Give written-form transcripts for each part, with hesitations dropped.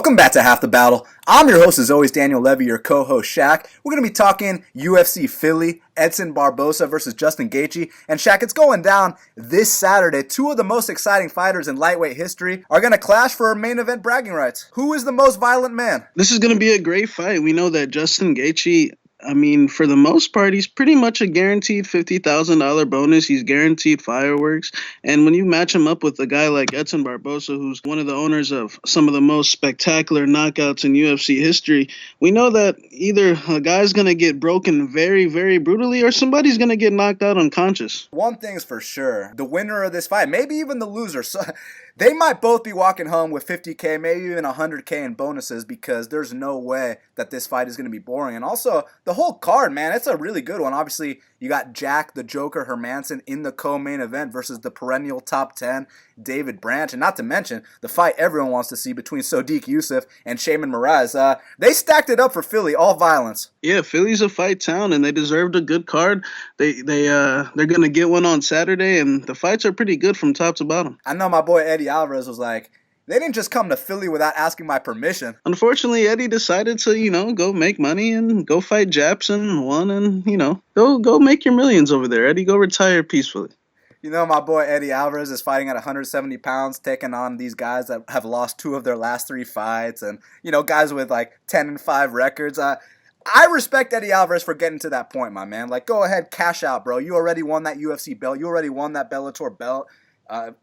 Welcome back to Half the Battle. I'm your host, as always, Daniel Levy, your co-host, Shaq. We're going to be talking UFC Philly, Edson Barboza versus Justin Gaethje. And Shaq, it's going down this Saturday. Two of the most exciting fighters in lightweight history are going to clash for main event bragging rights. Who is the most violent man? This is going to be a great fight. We know that Justin Gaethje, for the most part, he's pretty much a guaranteed $50,000 bonus. He's guaranteed fireworks. And when you match him up with a guy like Edson Barboza, who's one of the owners of some of the most spectacular knockouts in UFC history, we know that either a guy's going to get broken very, very brutally or somebody's going to get knocked out unconscious. One thing's for sure. The winner of this fight, maybe even the loser, they might both be walking home with $50K, maybe even $100K in bonuses, because there's no way that this fight is going to be boring. And also, the whole card, man, it's a really good one. Obviously, you got Jack the Joker Hermansson in the co-main event versus the perennial top 10 David Branch. And not to mention, the fight everyone wants to see between Sodiq Yusuff and Sheymon Moraes. They stacked it up for Philly, all violence. Yeah, Philly's a fight town, and they deserved a good card. They're going to get one on Saturday, and the fights are pretty good from top to bottom. I know my boy Eddie Alvarez was like, they didn't just come to Philly without asking my permission. Unfortunately, Eddie decided to, go make money and go fight Japs and won, and, go make your millions over there. Eddie, go retire peacefully. You know, my boy Eddie Alvarez is fighting at 170 pounds, taking on these guys that have lost 2 of their last 3 fights, and, guys with like 10-5 records. I respect Eddie Alvarez for getting to that point, my man. Like, go ahead, cash out, bro. You already won that UFC belt. You already won that Bellator belt.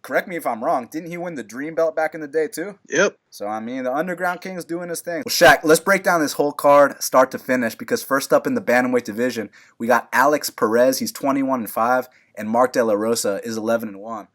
Correct me if I'm wrong. Didn't he win the Dream Belt back in the day, too? Yep. So, the Underground King's doing his thing. Well, Shaq, let's break down this whole card start to finish, because first up in the bantamweight division, we got Alex Perez. He's 21-5, and Mark De La Rosa is 11-1.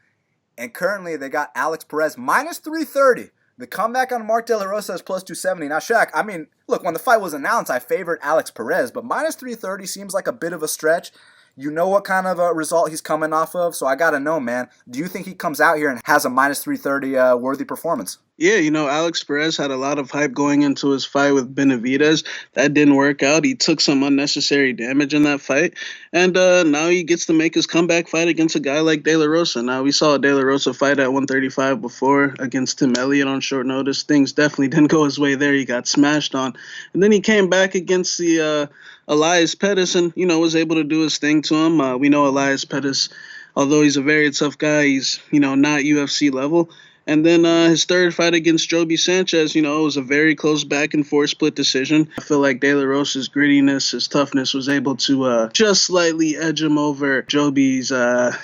And currently, they got Alex Perez minus 330. The comeback on Mark De La Rosa is plus 270. Now, Shaq, look, when the fight was announced, I favored Alex Perez, but minus 330 seems like a bit of a stretch. You know what kind of a result he's coming off of, so I got to know, man. Do you think he comes out here and has a minus 330 worthy performance? Yeah, Alex Perez had a lot of hype going into his fight with Benavidez. That didn't work out. He took some unnecessary damage in that fight. And now he gets to make his comeback fight against a guy like De La Rosa. Now, we saw De La Rosa fight at 135 before against Tim Elliott on short notice. Things definitely didn't go his way there. He got smashed on. And then he came back against the Elias Pettis and, was able to do his thing to him. We know Elias Pettis, although he's a very tough guy, he's, not UFC level. And then his third fight against Joby Sanchez, it was a very close back-and-forth split decision. I feel like De La Rosa's grittiness, his toughness was able to just slightly edge him over Joby's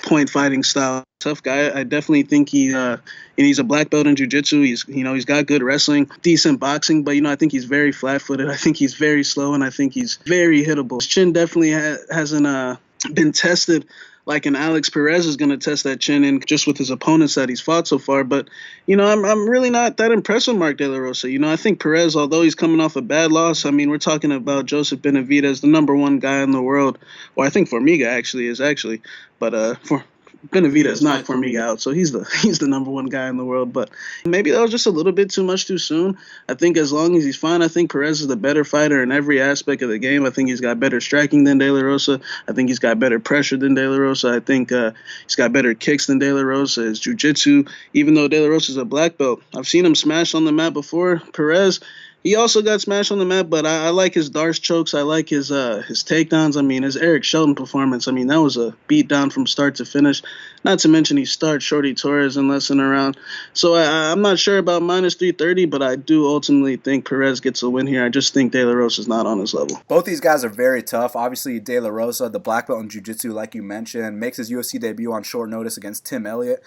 point fighting style. Tough guy. I definitely think he's a black belt in jiu-jitsu. He's got good wrestling, decent boxing, but I think he's very flat-footed. I think he's very slow, and I think he's very hittable. His chin definitely hasn't been tested like an Alex Perez is going to test that chin in just with his opponents that he's fought so far. But, I'm really not that impressed with Mark De La Rosa. I think Perez, although he's coming off a bad loss, we're talking about Joseph Benavidez, the number 1 guy in the world. Or I think Formiga is. But for Benavidez knocked Formiga out, so he's the number 1 guy in the world. But maybe that was just a little bit too much too soon. I think as long as he's fine, I think Perez is the better fighter in every aspect of the game. I think he's got better striking than De La Rosa. I think he's got better pressure than De La Rosa. I think he's got better kicks than De La Rosa. His jiu-jitsu, even though De La Rosa is a black belt, I've seen him smash on the mat before. Perez, he also got smashed on the mat, but I like his Darce chokes. I like his takedowns. His Eric Shelton performance, that was a beatdown from start to finish. Not to mention he started Shorty Torres in less than a round. So I'm not sure about minus 330, but I do ultimately think Perez gets a win here. I just think De La Rosa is not on his level. Both these guys are very tough. Obviously, De La Rosa, the black belt in jiu-jitsu, like you mentioned, makes his UFC debut on short notice against Tim Elliott.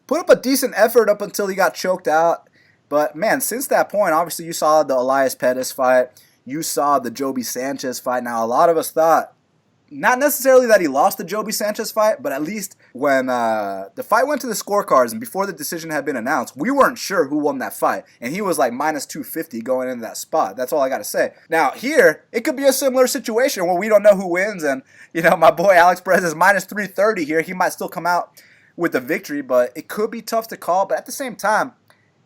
Put up a decent effort up until he got choked out. But, man, since that point, obviously you saw the Elias Pettis fight. You saw the Joby Sanchez fight. Now, a lot of us thought, not necessarily that he lost the Joby Sanchez fight, but at least when the fight went to the scorecards and before the decision had been announced, we weren't sure who won that fight. And he was like minus 250 going into that spot. That's all I got to say. Now, here, it could be a similar situation where we don't know who wins. And, my boy Alex Perez is minus 330 here. He might still come out with the victory, but it could be tough to call. But at the same time,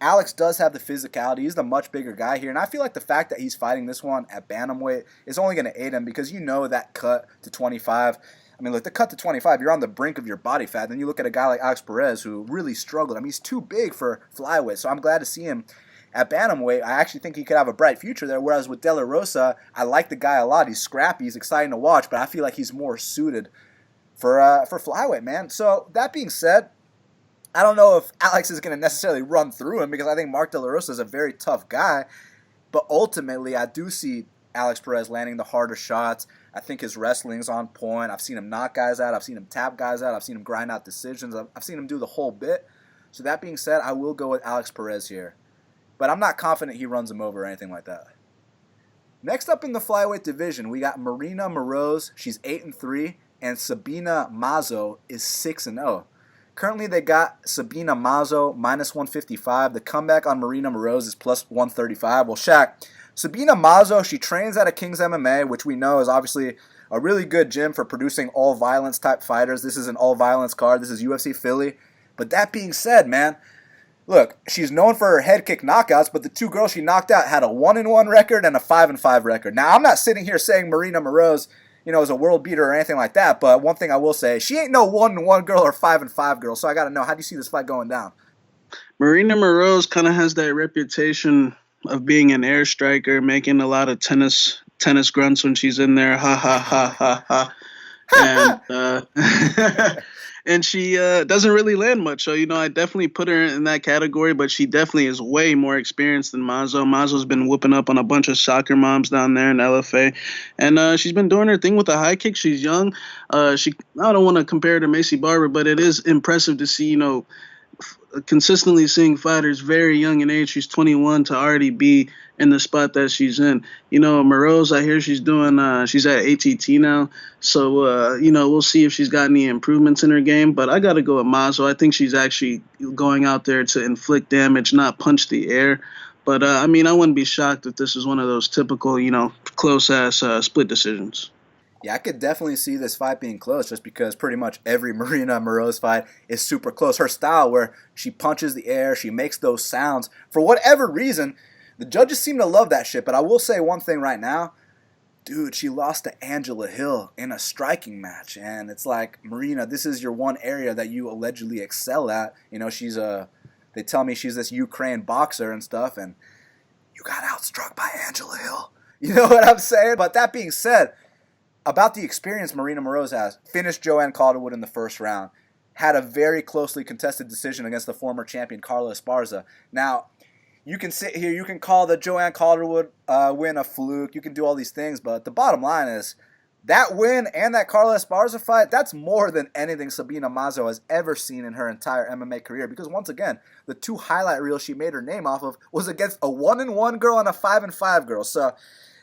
Alex does have the physicality. He's the much bigger guy here. And I feel like the fact that he's fighting this one at bantamweight is only going to aid him, because that cut to 25. Look, the cut to 25, you're on the brink of your body fat. Then you look at a guy like Alex Perez who really struggled. He's too big for flyweight. So I'm glad to see him at bantamweight, I actually think he could have a bright future there. Whereas with De La Rosa, I like the guy a lot. He's scrappy, he's exciting to watch, but I feel like he's more suited for flyweight, man. So that being said, I don't know if Alex is going to necessarily run through him because I think Mark De La Rosa is a very tough guy. But ultimately, I do see Alex Perez landing the harder shots. I think his wrestling's on point. I've seen him knock guys out. I've seen him tap guys out. I've seen him grind out decisions. I've seen him do the whole bit. So that being said, I will go with Alex Perez here. But I'm not confident he runs him over or anything like that. Next up in the flyweight division, we got Marina Moroz. She's 8-3. And Sabina Mazo is 6-0. Currently, they got Sabina Mazo minus 155. The comeback on Marina Moroz is plus 135. Well, Shaq, Sabina Mazo, she trains at a King's MMA, which we know is obviously a really good gym for producing all-violence type fighters. This is an all-violence card. This is UFC Philly. But that being said, man, look, she's known for her head kick knockouts, but the two girls she knocked out had a 1-1 record and a 5-5 record. Now, I'm not sitting here saying Marina Moroz, is a world beater or anything like that, but one thing I will say, she ain't no 1-1 girl or 5-5 girl, so I got to know, how do you see this fight going down? Marina Moroz kind of has that reputation of being an air striker, making a lot of tennis grunts when she's in there, ha, ha, ha, ha, ha. And she doesn't really land much. So, I definitely put her in that category, but she definitely is way more experienced than Mazo. Mazo's been whooping up on a bunch of soccer moms down there in LFA. And she's been doing her thing with the high kick. She's young. I don't want to compare her to Macy Barber, but it is impressive to see, consistently seeing fighters very young in age. She's 21 to already be in the spot that she's in. Moroz, I hear she's at ATT now. So, we'll see if she's got any improvements in her game. But I got to go with Mazo. I think she's actually going out there to inflict damage, not punch the air. But, I wouldn't be shocked if this is one of those typical, close-ass split decisions. Yeah, I could definitely see this fight being close just because pretty much every Marina Moroz fight is super close. Her style where she punches the air, she makes those sounds. For whatever reason, the judges seem to love that shit. But I will say one thing right now. Dude, she lost to Angela Hill in a striking match. And it's like, Marina, this is your one area that you allegedly excel at. They tell me she's this Ukraine boxer and stuff. And you got outstruck by Angela Hill. You know what I'm saying? But that being said, about the experience Marina Moroz has, finished Joanne Calderwood in the first round, had a very closely contested decision against the former champion Carla Esparza. Now, you can sit here, you can call the Joanne Calderwood win a fluke, you can do all these things, but the bottom line is, that win and that Carla Esparza fight, that's more than anything Sabina Mazo has ever seen in her entire MMA career. Because once again, the two highlight reels she made her name off of was against a 1-1 girl and a 5-5 girl. So,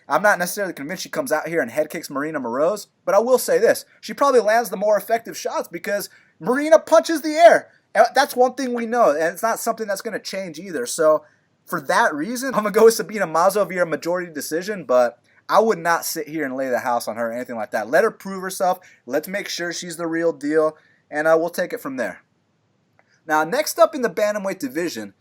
I'm not necessarily convinced she comes out here and head kicks Marina Moroz, but I will say this. She probably lands the more effective shots because Marina punches the air. That's one thing we know, and it's not something that's going to change either. So for that reason, I'm going to go with Sabina Mazo via majority decision, but I would not sit here and lay the house on her or anything like that. Let her prove herself. Let's make sure she's the real deal, and we'll take it from there. Now, next up in the bantamweight division,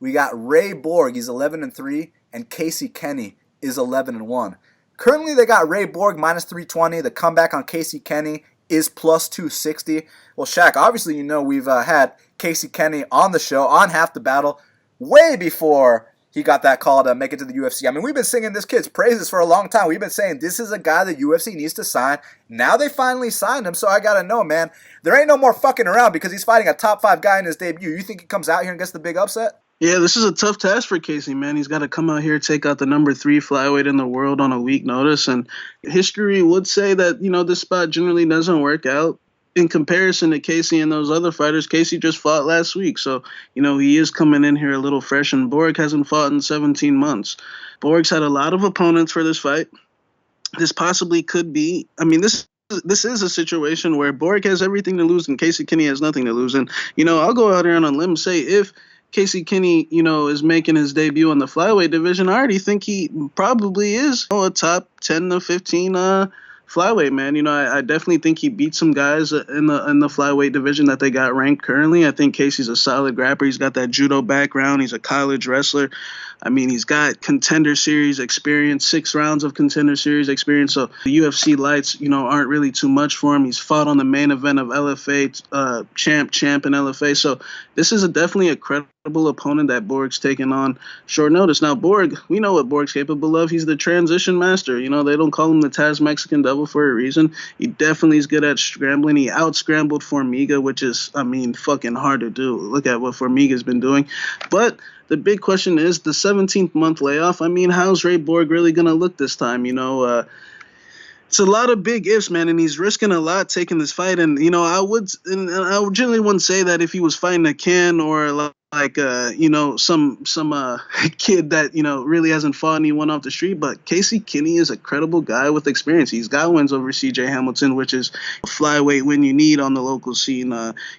we got Ray Borg. He's 11-3, and Casey Kenney is 11-1. Currently, they got Ray Borg minus 320. The comeback on Casey Kenney is plus 260. Well, Shaq, obviously, we've had Casey Kenney on the show, on Half the Battle, way before he got that call to make it to the UFC. We've been singing this kid's praises for a long time. We've been saying this is a guy that UFC needs to sign. Now they finally signed him, so I got to know, man, there ain't no more fucking around because he's fighting a top 5 guy in his debut. You think he comes out here and gets the big upset? Yeah, this is a tough task for Casey, man. He's got to come out here, take out the number 3 flyweight in the world on a week notice. And history would say that, this spot generally doesn't work out. In comparison to Casey and those other fighters, Casey just fought last week. So, he is coming in here a little fresh. And Borg hasn't fought in 17 months. Borg's had a lot of opponents for this fight. This possibly could be, this is a situation where Borg has everything to lose and Casey Kenney has nothing to lose. And, I'll go out here on a limb and say if Casey Kenney, is making his debut in the flyweight division, I already think he probably is a top 10 to 15 flyweight, man. I definitely think he beat some guys in the flyweight division that they got ranked currently. I think Casey's a solid grappler. He's got that judo background. He's a college wrestler. I mean, he's got contender series experience, 6 rounds of contender series experience. So the UFC lights, aren't really too much for him. He's fought on the main event of LFA, champ in LFA. So this is definitely a credible opponent that Borg's taking on short notice. Now, Borg, we know what Borg's capable of. He's the transition master. They don't call him the Taz Mexican Devil for a reason. He definitely is good at scrambling. He out-scrambled Formiga, which is, fucking hard to do. Look at what Formiga's been doing. But the big question is the 17th month layoff. How's Ray Borg really going to look this time? It's a lot of big ifs, man, and he's risking a lot taking this fight. And I generally wouldn't say that if he was fighting a Ken or some kid that really hasn't fought anyone off the street. But Casey Kenney is a credible guy with experience. He's got wins over C.J. Hamilton, which is a flyweight win you need on the local scene.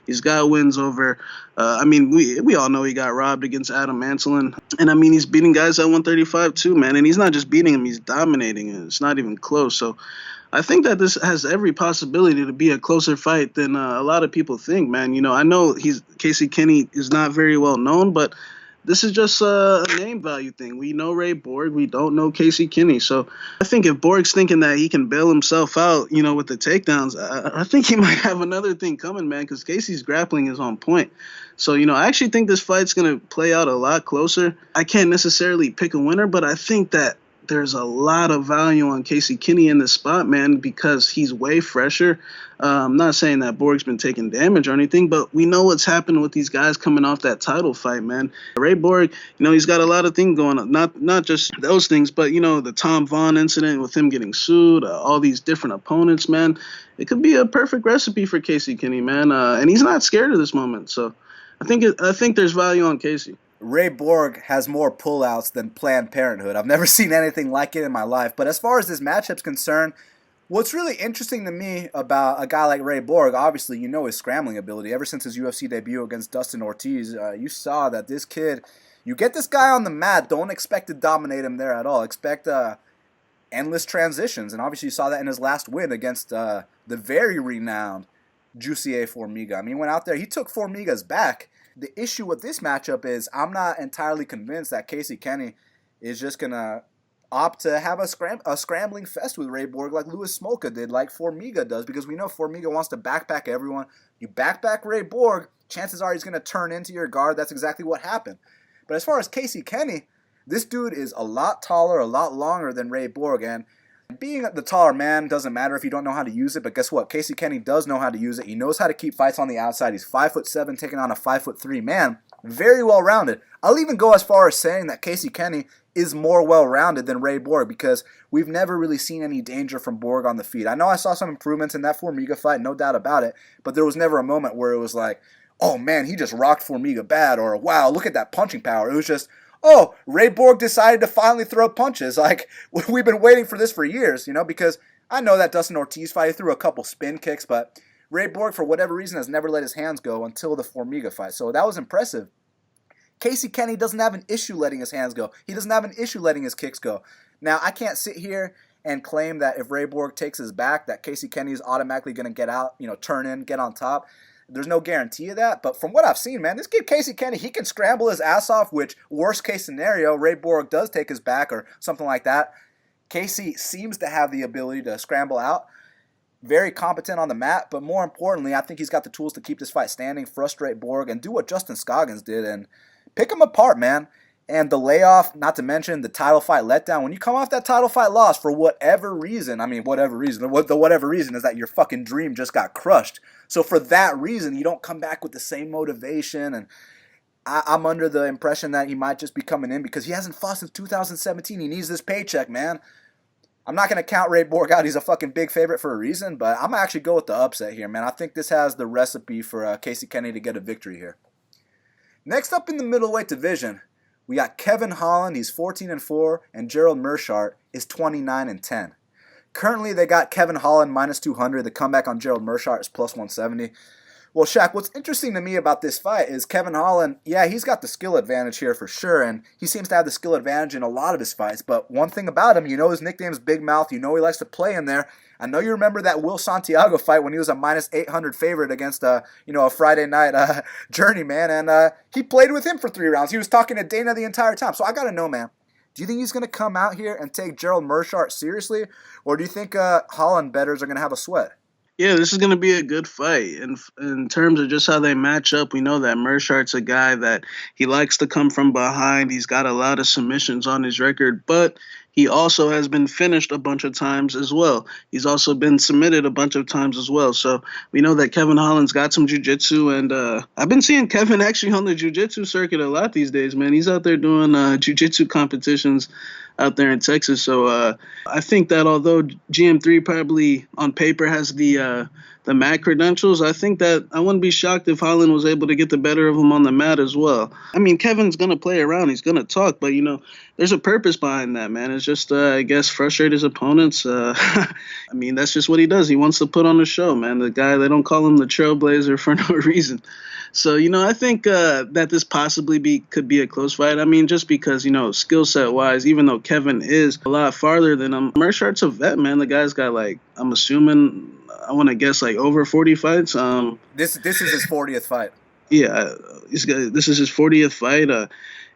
He's got wins over. We all know he got robbed against Adam Anselin. And he's beating guys at 135 too, man. And he's not just beating him; he's dominating him. It's not even close. So I think that this has every possibility to be a closer fight than a lot of people think, man. I know Casey Kenney is not very well known, but this is just a name value thing. We know Ray Borg. We don't know Casey Kenney. So I think if Borg's thinking that he can bail himself out, with the takedowns, I think he might have another thing coming, man, because Casey's grappling is on point. So, I actually think this fight's going to play out a lot closer. I can't necessarily pick a winner, but I think that there's a lot of value on Casey Kenney in this spot, man, because he's way fresher. I'm not saying that Borg's been taking damage or anything, but we know what's happened with these guys coming off that title fight, man. Ray Borg, he's got a lot of things going on. Not just those things, but, the Tom Vaughn incident with him getting sued, all these different opponents, man. It could be a perfect recipe for Casey Kenney, man. And he's not scared of this moment. So I think there's value on Casey. Ray Borg has more pullouts than Planned Parenthood. I've never seen anything like it in my life. But as far as this matchup's concerned, what's really interesting to me about a guy like Ray Borg, obviously his scrambling ability. Ever since his UFC debut against Dustin Ortiz, you saw that this kid, you get this guy on the mat, don't expect to dominate him there at all. Expect endless transitions. And obviously you saw that in his last win against the very renowned Jussier Formiga. He went out there, he took Formiga's back. The issue with this matchup is I'm not entirely convinced that Casey Kenney is just going to opt to have a scrambling fest with Ray Borg like Louis Smolka did, like Formiga does, because we know Formiga wants to backpack everyone. You backpack Ray Borg, chances are he's going to turn into your guard. That's exactly what happened. But as far as Casey Kenney, this dude is a lot taller, a lot longer than Ray Borg, and being the taller man doesn't matter if you don't know how to use it, but guess what? Casey Kenney does know how to use it. He knows how to keep fights on the outside. He's 5'7", taking on a 5'3" man. Very well-rounded. I'll even go as far as saying that Casey Kenney is more well-rounded than Ray Borg because we've never really seen any danger from Borg on the feet. I know I saw some improvements in that Formiga fight, no doubt about it, but there was never a moment where it was like, oh man, he just rocked Formiga bad, or wow, look at that punching power. It was just, oh, Ray Borg decided to finally throw punches. Like, we've been waiting for this for years, because I know that Dustin Ortiz fight, he threw a couple spin kicks, but Ray Borg, for whatever reason, has never let his hands go until the Formiga fight. So that was impressive. Casey Kenney doesn't have an issue letting his hands go. He doesn't have an issue letting his kicks go. Now, I can't sit here and claim that if Ray Borg takes his back, that Casey Kenney is automatically going to get out, turn in, get on top. There's no guarantee of that, but from what I've seen, man, this kid Casey Kenney, he can scramble his ass off, which, worst case scenario, Ray Borg does take his back or something like that. Casey seems to have the ability to scramble out. Very competent on the mat, but more importantly, I think he's got the tools to keep this fight standing, frustrate Borg, and do what Justin Scoggins did, and pick him apart, man. And the layoff, not to mention the title fight letdown. When you come off that title fight loss for whatever reason, whatever reason is that your fucking dream just got crushed. So for that reason, you don't come back with the same motivation. And I'm under the impression that he might just be coming in because he hasn't fought since 2017. He needs this paycheck, man. I'm not going to count Ray Borg out. He's a fucking big favorite for a reason, but I'm going to actually go with the upset here, man. I think this has the recipe for Casey Kenney to get a victory here. Next up in the middleweight division, we got Kevin Holland, he's 14-4, and Gerald Meerschaert is 29-10. Currently, they got Kevin Holland minus 200. The comeback on Gerald Meerschaert is plus 170. Well, Shaq, what's interesting to me about this fight is Kevin Holland, yeah, he's got the skill advantage here for sure, and he seems to have the skill advantage in a lot of his fights. But one thing about him, his nickname's Big Mouth. He likes to play in there. I know you remember that Will Santiago fight when he was a minus 800 favorite against a Friday night journeyman, and he played with him for 3 rounds. He was talking to Dana the entire time. So I got to know, man, do you think he's going to come out here and take Gerald Meerschaert seriously, or do you think Holland bettors are going to have a sweat? Yeah, this is going to be a good fight. And in terms of just how they match up, we know that Meerschaert's a guy that he likes to come from behind. He's got a lot of submissions on his record, but he also has been finished a bunch of times as well. He's also been submitted a bunch of times as well. So we know that Kevin Holland's got some jiu-jitsu, and I've been seeing Kevin actually on the jiu-jitsu circuit a lot these days, man. He's out there doing jiu-jitsu competitions out there in Texas. So I think that although GM3 probably on paper has the mat credentials, I think that I wouldn't be shocked if Holland was able to get the better of him on the mat as well. I mean, Kevin's going to play around. He's going to talk, but, there's a purpose behind that, man. It's just, I guess, frustrate his opponents. I mean, that's just what he does. He wants to put on a show, man. The guy, they don't call him the Trailblazer for no reason. So, I think that this possibly could be a close fight. I mean, just because, skill set wise, even though Kevin is a lot farther than him, Meerschaert's a vet, man. The guy's got, I'm assuming, I want to guess, over 40 fights. This is his 40th fight. Yeah, this is his 40th fight.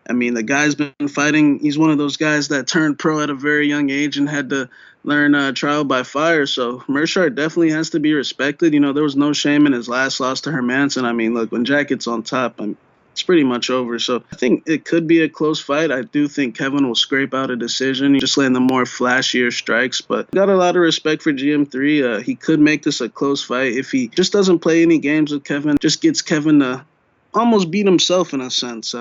I mean, the guy's been fighting. He's one of those guys that turned pro at a very young age and had to learn trial by fire. So Meerschaert definitely has to be respected. There was no shame in his last loss to Hermansson. I mean, look, when Jack gets on top, it's pretty much over. So I think it could be a close fight. I do think Kevin will scrape out a decision, just land the more flashier strikes. But got a lot of respect for GM3. He could make this a close fight if he just doesn't play any games with Kevin, just gets Kevin to almost beat himself in a sense.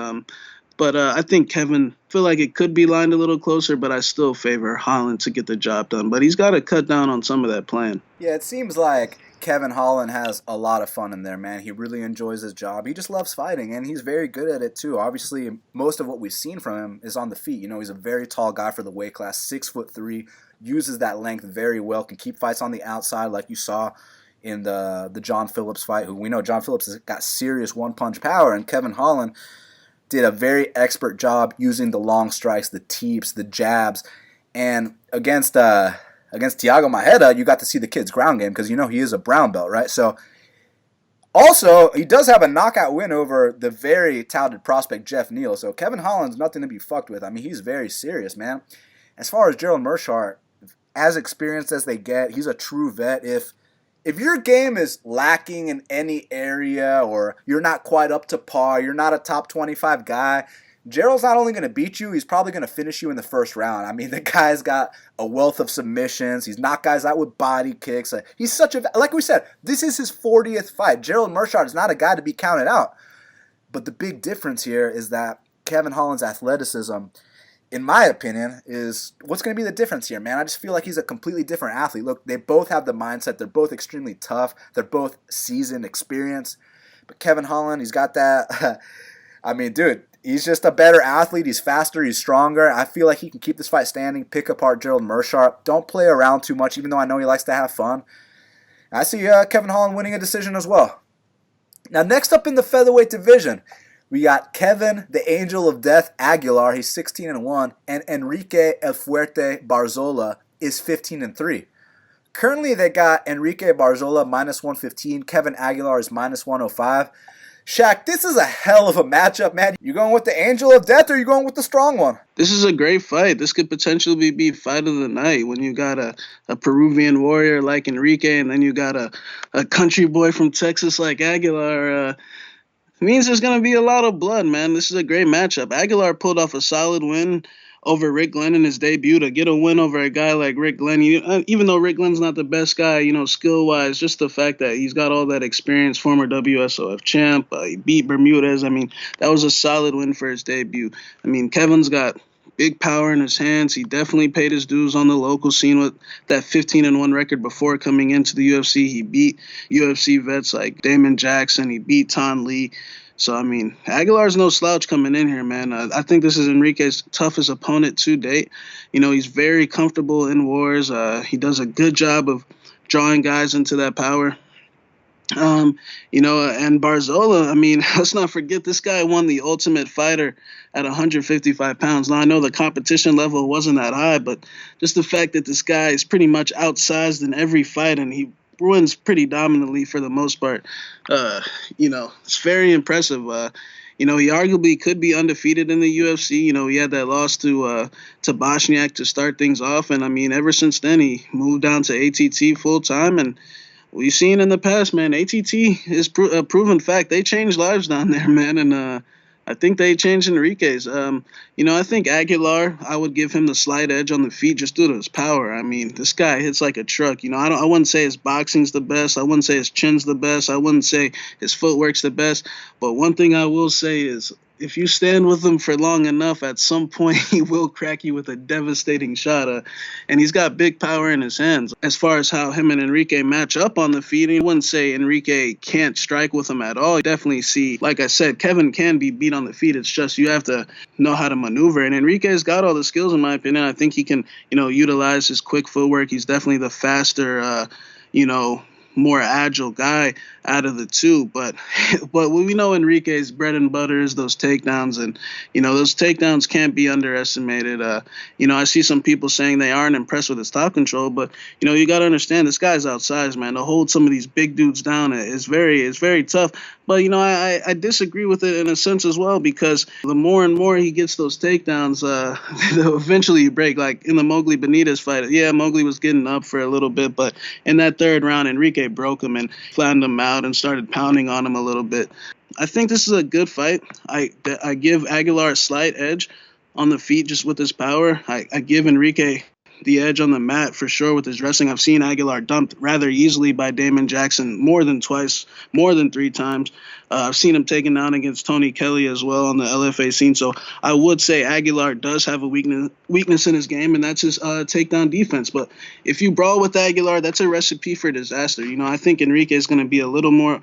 But I think Kevin, feel like it could be lined a little closer, but I still favor Holland to get the job done. But he's got to cut down on some of that plan. Yeah, it seems like Kevin Holland has a lot of fun in there, man. He really enjoys his job. He just loves fighting, and he's very good at it, too. Obviously, most of what we've seen from him is on the feet. He's a very tall guy for the weight class, 6'3", uses that length very well, can keep fights on the outside like you saw in the John Phillips fight, who we know John Phillips has got serious one-punch power, and Kevin Holland did a very expert job using the long strikes, the teeps, the jabs, and against Thiago Maeda, you got to see the kid's ground game because he is a brown belt, right? So also, he does have a knockout win over the very touted prospect Jeff Neal. So Kevin Holland's nothing to be fucked with. I mean, he's very serious, man. As far as Gerald Meerschaert, as experienced as they get, he's a true vet. If your game is lacking in any area or you're not quite up to par, you're not a top 25 guy, Gerald's not only going to beat you, he's probably going to finish you in the first round. I mean, the guy's got a wealth of submissions. He's knocked guys out with body kicks. He's such a, like we said, this is his 40th fight. Gerald Meerschaert is not a guy to be counted out. But the big difference here is that Kevin Holland's athleticism, in my opinion, is what's going to be the difference here, man. I just feel like he's a completely different athlete. Look, they both have the mindset. They're both extremely tough. They're both seasoned, experienced. But Kevin Holland, he's got that. I mean, dude, he's just a better athlete. He's faster. He's stronger. I feel like he can keep this fight standing, pick apart Gerald Meerschaert. Don't play around too much, even though I know he likes to have fun. I see Kevin Holland winning a decision as well. Now, next up in the featherweight division, we got Kevin, the Angel of Death, Aguilar. He's 16-1, and Enrique El Fuerte Barzola is 15-3. Currently, they got Enrique Barzola minus 115. Kevin Aguilar is minus 105. Shaq, this is a hell of a matchup, man. You going with the Angel of Death or you going with the strong one? This is a great fight. This could potentially be fight of the night when you got a Peruvian warrior like Enrique and then you got a country boy from Texas like Aguilar. Means there's going to be a lot of blood, man. This is a great matchup. Aguilar pulled off a solid win over Rick Glenn in his debut. To get a win over a guy like Rick Glenn, even though Rick Glenn's not the best guy, skill-wise, just the fact that he's got all that experience, former WSOF champ, he beat Bermudez. I mean, that was a solid win for his debut. I mean, Kevin's got big power in his hands. He definitely paid his dues on the local scene with that 15-1 record before coming into the UFC. He beat UFC vets like Damon Jackson. He beat Ton Lee. So, I mean, Aguilar's no slouch coming in here, man. I think this is Enrique's toughest opponent to date. He's very comfortable in wars. He does a good job of drawing guys into that power. And Barzola, I mean, let's not forget this guy won the Ultimate Fighter at 155 pounds. Now, I know the competition level wasn't that high, but just the fact that this guy is pretty much outsized in every fight and he wins pretty dominantly for the most part, uh, it's very impressive. He arguably could be undefeated in the UFC. He had that loss to Bosniak to start things off, and I mean, ever since then he moved down to ATT full time, and we've seen in the past, man, ATT is a proven fact. They changed lives down there, man, and I think they changed Enrique's. I think Aguilar, I would give him the slight edge on the feet just due to his power. I mean, this guy hits like a truck. I wouldn't say his boxing's the best. I wouldn't say his chin's the best. I wouldn't say his footwork's the best. But one thing I will say is, if you stand with him for long enough, at some point he will crack you with a devastating shot. And he's got big power in his hands. As far as how him and Enrique match up on the feet, I wouldn't say Enrique can't strike with him at all. You definitely see, like I said, Kevin can be beat on the feet. It's just you have to know how to maneuver. And Enrique's got all the skills, in my opinion. I think he can, utilize his quick footwork. He's definitely the faster, more agile guy out of the two, but we know Enrique's bread and butter is those takedowns, and those takedowns can't be underestimated. I see some people saying they aren't impressed with his top control, but you got to understand this guy's outsized, man. To hold some of these big dudes down is very tough. But I disagree with it in a sense as well, because the more and more he gets those takedowns, they'll eventually break. Like in the Mowgli Benitez fight, yeah, Mowgli was getting up for a little bit, but in that third round, Enrique broke him and flattened him out and started pounding on him a little bit. I think this is a good fight. I give Aguilar a slight edge on the feet just with his power. I give Enrique the edge on the mat for sure with his wrestling. I've seen Aguilar dumped rather easily by Damon Jackson more than twice, more than 3 times. I've seen him taken down against Tony Kelly as well on the LFA scene. So I would say Aguilar does have a weakness in his game, and that's his takedown defense. But if you brawl with Aguilar, that's a recipe for disaster. I think Enrique is going to be a little more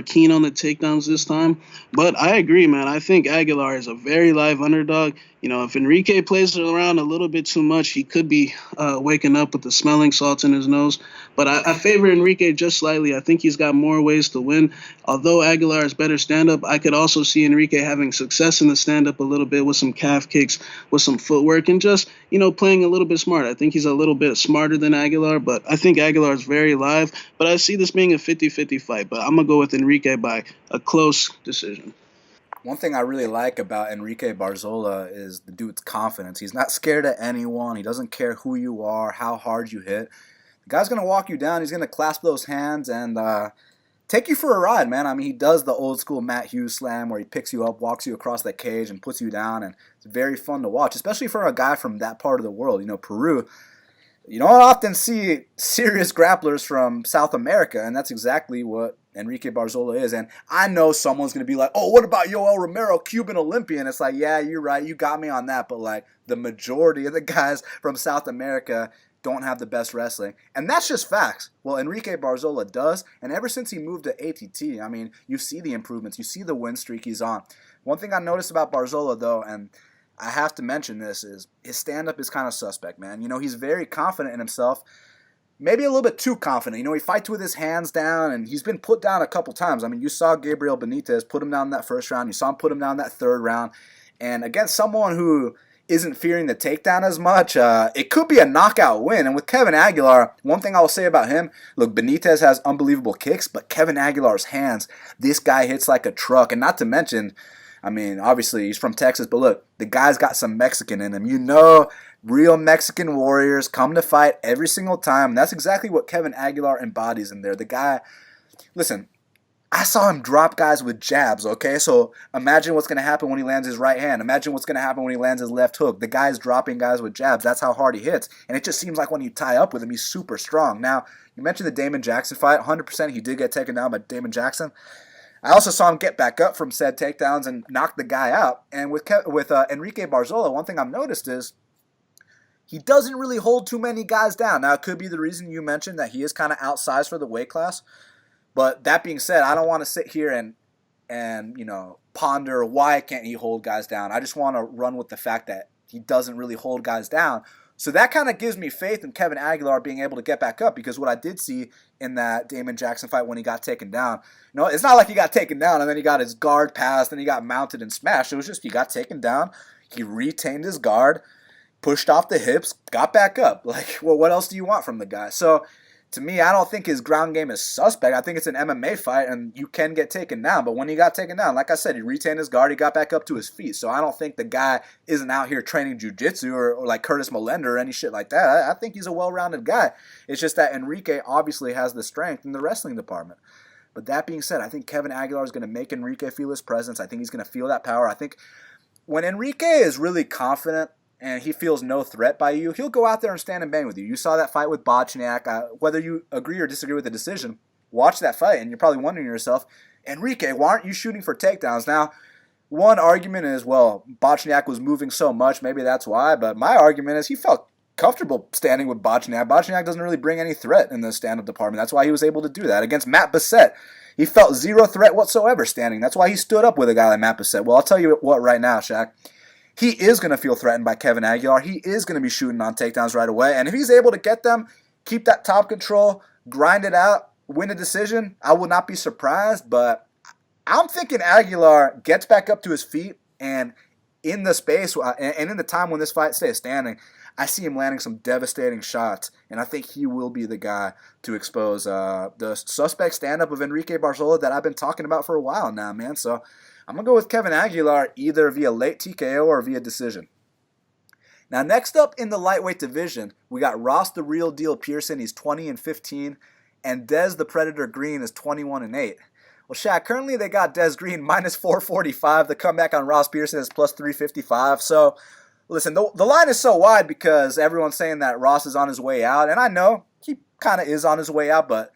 keen on the takedowns this time. But I agree, man. I think Aguilar is a very live underdog. If Enrique plays around a little bit too much, he could be waking up with the smelling salts in his nose. But I favor Enrique just slightly. I think he's got more ways to win. Although Aguilar is better stand-up, I could also see Enrique having success in the stand-up a little bit with some calf kicks, with some footwork, and just, playing a little bit smart. I think he's a little bit smarter than Aguilar, but I think Aguilar is very live. But I see this being a 50-50 fight, but I'm going to go with Enrique by a close decision. One thing I really like about Enrique Barzola is the dude's confidence. He's not scared of anyone. He doesn't care who you are, how hard you hit. The guy's going to walk you down. He's going to clasp those hands and take you for a ride, man. I mean, he does the old school Matt Hughes slam where he picks you up, walks you across that cage, and puts you down. And it's very fun to watch, especially for a guy from that part of the world. Peru. You don't often see serious grapplers from South America, and that's exactly what Enrique Barzola is. And I know someone's going to be like, oh, what about Yoel Romero, Cuban Olympian? It's like, yeah, you're right. You got me on that. But, like, the majority of the guys from South America don't have the best wrestling. And that's just facts. Well, Enrique Barzola does. And ever since he moved to ATT, I mean, you see the improvements. You see the win streak he's on. One thing I noticed about Barzola, though, and I have to mention this, is his stand-up is kind of suspect, man. He's very confident in himself. Maybe a little bit too confident. He fights with his hands down, and he's been put down a couple times. I mean, you saw Gabriel Benitez put him down in that first round. You saw him put him down in that third round. And against someone who isn't fearing the takedown as much, it could be a knockout win. And with Kevin Aguilar, one thing I will say about him, look, Benitez has unbelievable kicks, but Kevin Aguilar's hands, this guy hits like a truck. And not to mention, I mean, obviously he's from Texas, but look, the guy's got some Mexican in him. Real Mexican warriors come to fight every single time. And that's exactly what Kevin Aguilar embodies in there. The guy, listen, I saw him drop guys with jabs, okay? So imagine what's going to happen when he lands his right hand. Imagine what's going to happen when he lands his left hook. The guy's dropping guys with jabs. That's how hard he hits. And it just seems like when you tie up with him, he's super strong. Now, you mentioned the Damon Jackson fight. 100% he did get taken down by Damon Jackson. I also saw him get back up from said takedowns and knock the guy out. And with Enrique Barzola, one thing I've noticed is he doesn't really hold too many guys down. Now, it could be the reason you mentioned that he is kind of outsized for the weight class. But that being said, I don't want to sit here and ponder why can't he hold guys down. I just want to run with the fact that he doesn't really hold guys down. So that kind of gives me faith in Kevin Aguilar being able to get back up, because what I did see in that Damon Jackson fight when he got taken down, it's not like he got taken down and then he got his guard passed and he got mounted and smashed. It was just he got taken down, he retained his guard, pushed off the hips, got back up. Like, well, what else do you want from the guy? So to me, I don't think his ground game is suspect. I think it's an MMA fight, and you can get taken down. But when he got taken down, like I said, he retained his guard. He got back up to his feet. So I don't think the guy isn't out here training jiu-jitsu or like Curtis Millender or any shit like that. I think he's a well-rounded guy. It's just that Enrique obviously has the strength in the wrestling department. But that being said, I think Kevin Aguilar is going to make Enrique feel his presence. I think he's going to feel that power. I think when Enrique is really confident and he feels no threat by you, he'll go out there and stand and bang with you. You saw that fight with Bochniak. Whether you agree or disagree with the decision, watch that fight, and you're probably wondering to yourself, Enrique, why aren't you shooting for takedowns? Now, one argument is, well, Bochniak was moving so much, maybe that's why, but my argument is he felt comfortable standing with Bochniak. Bochniak doesn't really bring any threat in the stand-up department. That's why he was able to do that. Against Matt Bessette, he felt zero threat whatsoever standing. That's why he stood up with a guy like Matt Bessette. Well, I'll tell you what right now, Shaq. He is going to feel threatened by Kevin Aguilar. He is going to be shooting on takedowns right away. And if he's able to get them, keep that top control, grind it out, win a decision, I will not be surprised. But I'm thinking Aguilar gets back up to his feet, and in the space and in the time when this fight stays standing, I see him landing some devastating shots. And I think he will be the guy to expose the suspect stand-up of Enrique Barzola that I've been talking about for a while now, man. So I'm going to go with Kevin Aguilar either via late TKO or via decision. Now, next up in the lightweight division, we got Ross the Real Deal Pearson. He's 20-15, and Dez the Predator Green is 21-8. Well, Shaq, currently they got Dez Green minus 445. The comeback on Ross Pearson is plus 355. So, listen, the line is so wide because everyone's saying that Ross is on his way out, and I know he kind of is on his way out, but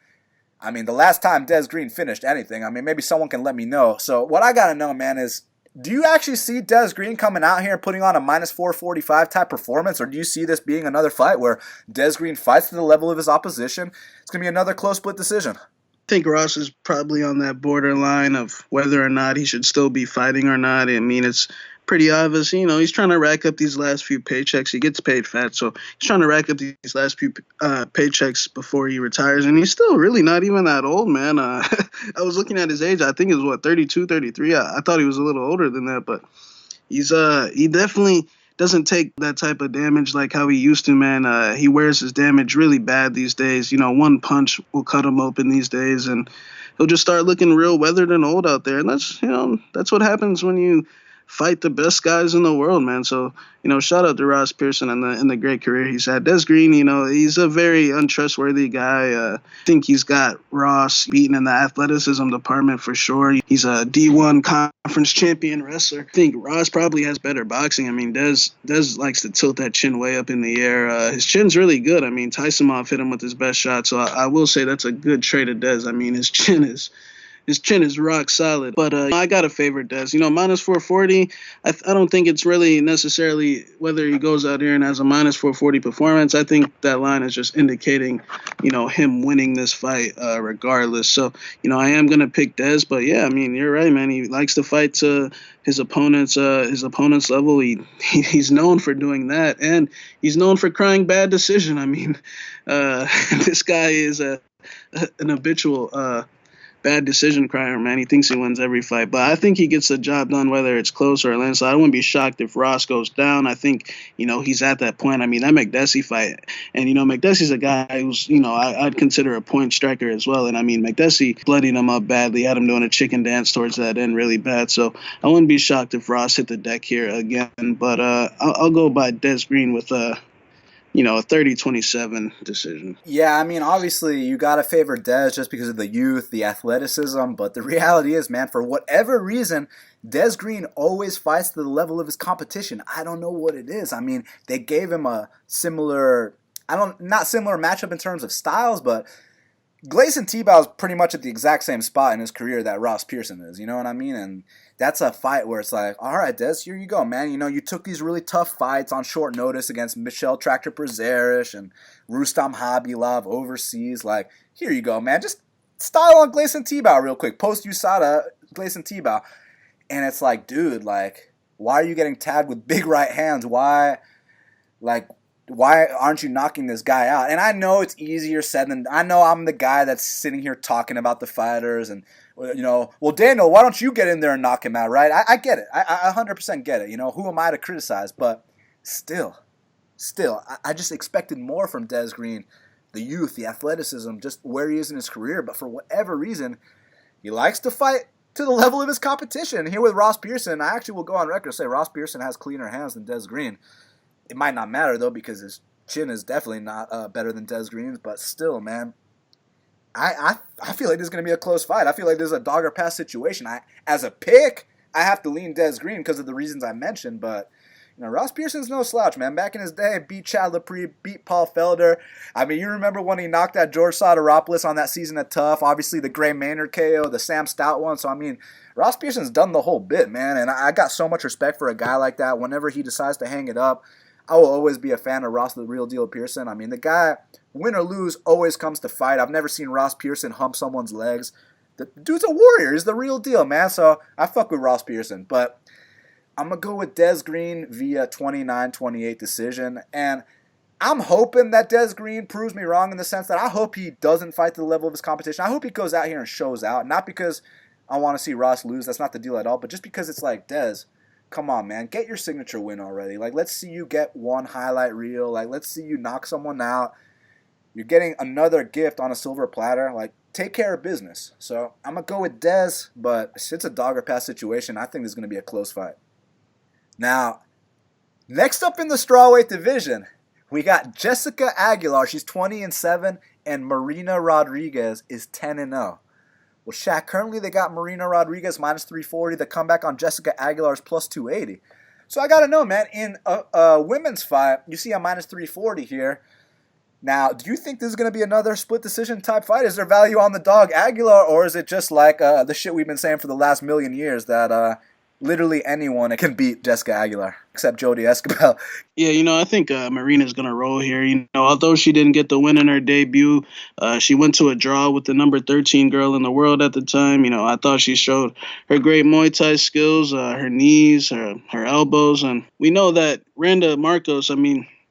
I mean, the last time Dez Green finished anything, I mean, maybe someone can let me know. So what I got to know, man, is do you actually see Dez Green coming out here and putting on a minus 445 type performance, or do you see this being another fight where Dez Green fights to the level of his opposition? It's going to be another close split decision. I think Ross is probably on that borderline of whether or not he should still be fighting or not. I mean, it's pretty obvious. He's trying to rack up these last few paychecks. He gets paid fat, so he's trying to rack up these last few paychecks before he retires. And he's still really not even that old, man. I was looking at his age. I think it was, 32, 33? I thought he was a little older than that, but he definitely doesn't take that type of damage like how he used to, man. He wears his damage really bad these days. One punch will cut him open these days, and he'll just start looking real weathered and old out there. And that's what happens when you fight the best guys in the world, man. So, shout out to Ross Pearson and the great career he's had. Des Green, he's a very untrustworthy guy. I think he's got Ross beaten in the athleticism department for sure. He's a D1 conference champion wrestler. I think Ross probably has better boxing. I mean, Des likes to tilt that chin way up in the air. His chin's really good. I mean, Tyson hit him with his best shot, so I will say that's a good trade of Des. I mean, his chin is rock solid. But I got to favor Dez. Minus 440, I don't think it's really necessarily whether he goes out here and has a minus 440 performance. I think that line is just indicating, him winning this fight regardless. So, I am going to pick Dez. But, yeah, I mean, you're right, man. He likes to fight to his opponent's level. He's known for doing that. And he's known for crying bad decision. I mean, this guy is an habitual bad decision crier, man. He thinks he wins every fight, but I think he gets the job done whether it's close or landslide. I wouldn't be shocked if Ross goes down. I think, he's at that point. I mean, that McDessie fight, and, McDessie's a guy who's, I'd consider a point striker as well, and I mean, McDessie bloodied him up badly, had him doing a chicken dance towards that end really bad, so I wouldn't be shocked if Ross hit the deck here again, but I'll go by Des Green with a 30-27 decision. Yeah, I mean, obviously, you got to favor Dez just because of the youth, the athleticism, but the reality is, man, for whatever reason, Des Green always fights to the level of his competition. I don't know what it is. I mean, they gave him a not similar matchup in terms of styles, but Gleison Tebow is pretty much at the exact same spot in his career that Ross Pearson is, you know what I mean? And that's a fight where it's like, all right, Des, here you go, man. You took these really tough fights on short notice against Michel Tractor Prezerish and Rustam Habilov overseas. Like, here you go, man. Just style on Gleison Tebow real quick. Post USADA, Gleison Tebow. And it's like, dude, like, why are you getting tagged with big right hands? Why, like, Why aren't you knocking this guy out? And I know it's easier said than, I know I'm the guy that's sitting here talking about the fighters and, well, Daniel, why don't you get in there and knock him out, right? I get it. I 100% get it. Who am I to criticize? But still, I just expected more from Des Green. The youth, the athleticism, just where he is in his career. But for whatever reason, he likes to fight to the level of his competition. Here with Ross Pearson, I actually will go on record and say Ross Pearson has cleaner hands than Des Green. It might not matter, though, because his chin is definitely not better than Des Green's. But still, man, I feel like this is going to be a close fight. I feel like this is a dog or pass situation. As a pick, I have to lean Des Green because of the reasons I mentioned. But Ross Pearson's no slouch, man. Back in his day, beat Chad Lepre, beat Paul Felder. I mean, you remember when he knocked out George Soteropoulos on that season of Tough. Obviously, the Gray Maynard KO, the Sam Stout one. So, I mean, Ross Pearson's done the whole bit, man. And I got so much respect for a guy like that. Whenever he decides to hang it up, I will always be a fan of Ross the Real Deal Pearson. I mean, the guy, win or lose, always comes to fight. I've never seen Ross Pearson hump someone's legs. The dude's a warrior. He's the real deal, man. So, I fuck with Ross Pearson. But I'm going to go with Des Green via 29-28 decision. And I'm hoping that Des Green proves me wrong in the sense that I hope he doesn't fight to the level of his competition. I hope he goes out here and shows out. Not because I want to see Ross lose. That's not the deal at all. But just because it's like, Des, come on, man. Get your signature win already. Like, let's see you get one highlight reel. Like, let's see you knock someone out. You're getting another gift on a silver platter. Like, take care of business. So I'm going to go with Des. But it's a dog or pass situation. I think this is going to be a close fight. Now, next up in the strawweight division, we got Jessica Aguilar. She's 20-7, and Marina Rodriguez is 10-0. Well, Shaq, currently they got Marina Rodriguez minus 340. The comeback on Jessica Aguilar is plus 280. So I got to know, man, in a women's fight, you see a minus 340 here. Now, do you think this is going to be another split decision type fight? Is there value on the dog Aguilar, or is it just like the shit we've been saying for the last million years that literally anyone can beat Jessica Aguilar, except Jody Escobar? Yeah, I think Marina's going to roll here. Although she didn't get the win in her debut, she went to a draw with the number 13 girl in the world at the time. I thought she showed her great Muay Thai skills, her knees, her elbows. And we know that Randa Marcos,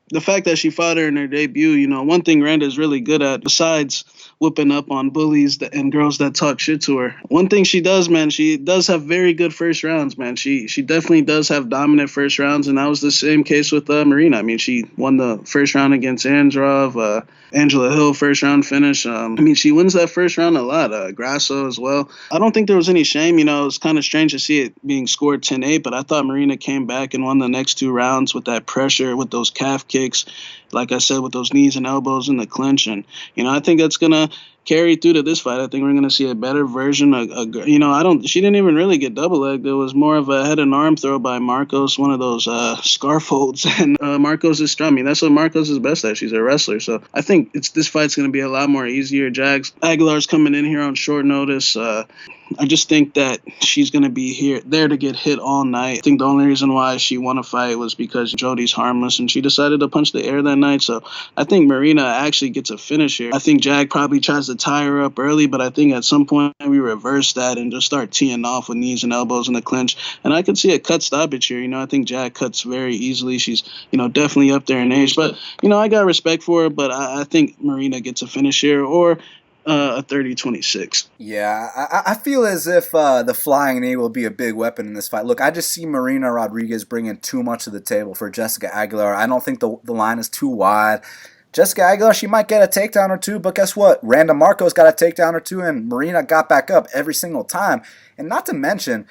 the fact that she fought her in her debut, one thing Randa is really good at, besides whipping up on bullies and girls that talk shit to her. One thing she does, man, she does have very good first rounds, man. She definitely does have dominant first rounds, and that was the same case with Marina. She won the first round against Androv, Angela Hill first round finish. She wins that first round a lot. Grasso as well. I don't think there was any shame. It was kind of strange to see it being scored 10-8, but I thought Marina came back and won the next two rounds with that pressure, with those calf kicks, like I said, with those knees and elbows in the clinch. And, I think that's going to carry through to this fight. I think we're going to see a better version. She didn't even really get double legged. It was more of a head and arm throw by Marcos, one of those scarf holds. And Marcos is strong. That's what Marcos is best at. She's a wrestler. So I think this fight's going to be a lot more easier. Aguilar's coming in here on short notice. I just think that she's going to be there to get hit all night. I think the only reason why she won a fight was because Jody's harmless and she decided to punch the air that night. So I think Marina actually gets a finish here. I think Jag probably tries to tie her up early, but I think at some point we reverse that and just start teeing off with knees and elbows in the clinch. And I could see a cut stoppage here. I think Jag cuts very easily. She's, definitely up there in age. But, I got respect for her, but I think Marina gets a finish here, or a 30-26. Yeah, I feel as if the flying knee will be a big weapon in this fight. Look, I just see Marina Rodriguez bringing too much to the table for Jessica Aguilar. I don't think the line is too wide. Jessica Aguilar, she might get a takedown or two, but guess what? Randa Marcos got a takedown or two, and Marina got back up every single time. And not to mention,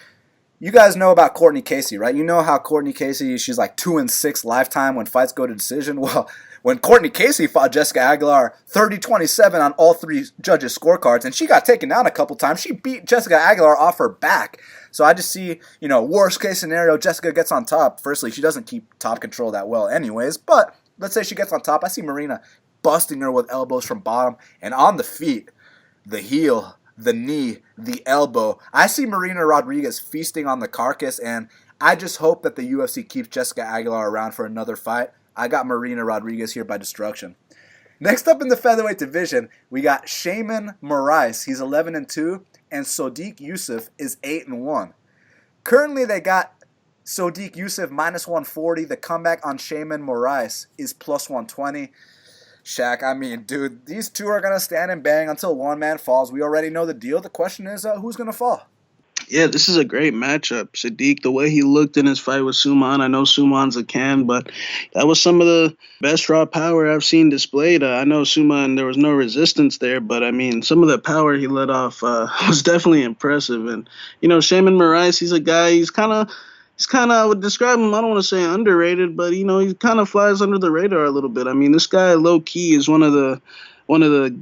you guys know about Courtney Casey, right? You know how Courtney Casey, she's like 2-6 lifetime when fights go to decision. Well, when Courtney Casey fought Jessica Aguilar 30-27 on all three judges' scorecards, and she got taken down a couple times, she beat Jessica Aguilar off her back. So I just see, worst case scenario, Jessica gets on top. Firstly, she doesn't keep top control that well anyways, but let's say she gets on top. I see Marina busting her with elbows from bottom, and on the feet, the heel, the knee, the elbow. I see Marina Rodriguez feasting on the carcass, and I just hope that the UFC keeps Jessica Aguilar around for another fight. I got Marina Rodriguez here by destruction. Next up in the featherweight division, we got Sheymon Moraes. He's 11-2, and Sodiq Yusuff is 8-1. Currently, they got Sodiq Yusuff minus 140. The comeback on Sheymon Moraes is plus 120. Shaq, I mean, dude, these two are going to stand and bang until one man falls. We already know the deal. The question is, who's going to fall? Yeah, this is a great matchup. Sodiq, the way he looked in his fight with Suman, I know Suman's a can, but that was some of the best raw power I've seen displayed. I know Suman, there was no resistance there, but I mean, some of the power he let off was definitely impressive. And, Sheymon Moraes, he's a guy, I would describe him, I don't want to say underrated, but, he kind of flies under the radar a little bit. I mean, this guy, low key, is one of the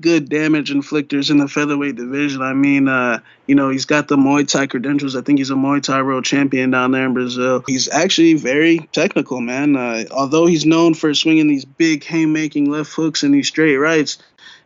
good damage inflictors in the featherweight division. I mean, he's got the Muay Thai credentials. I think he's a Muay Thai world champion down there in Brazil. He's actually very technical, man. Although he's known for swinging these big haymaking left hooks and these straight rights,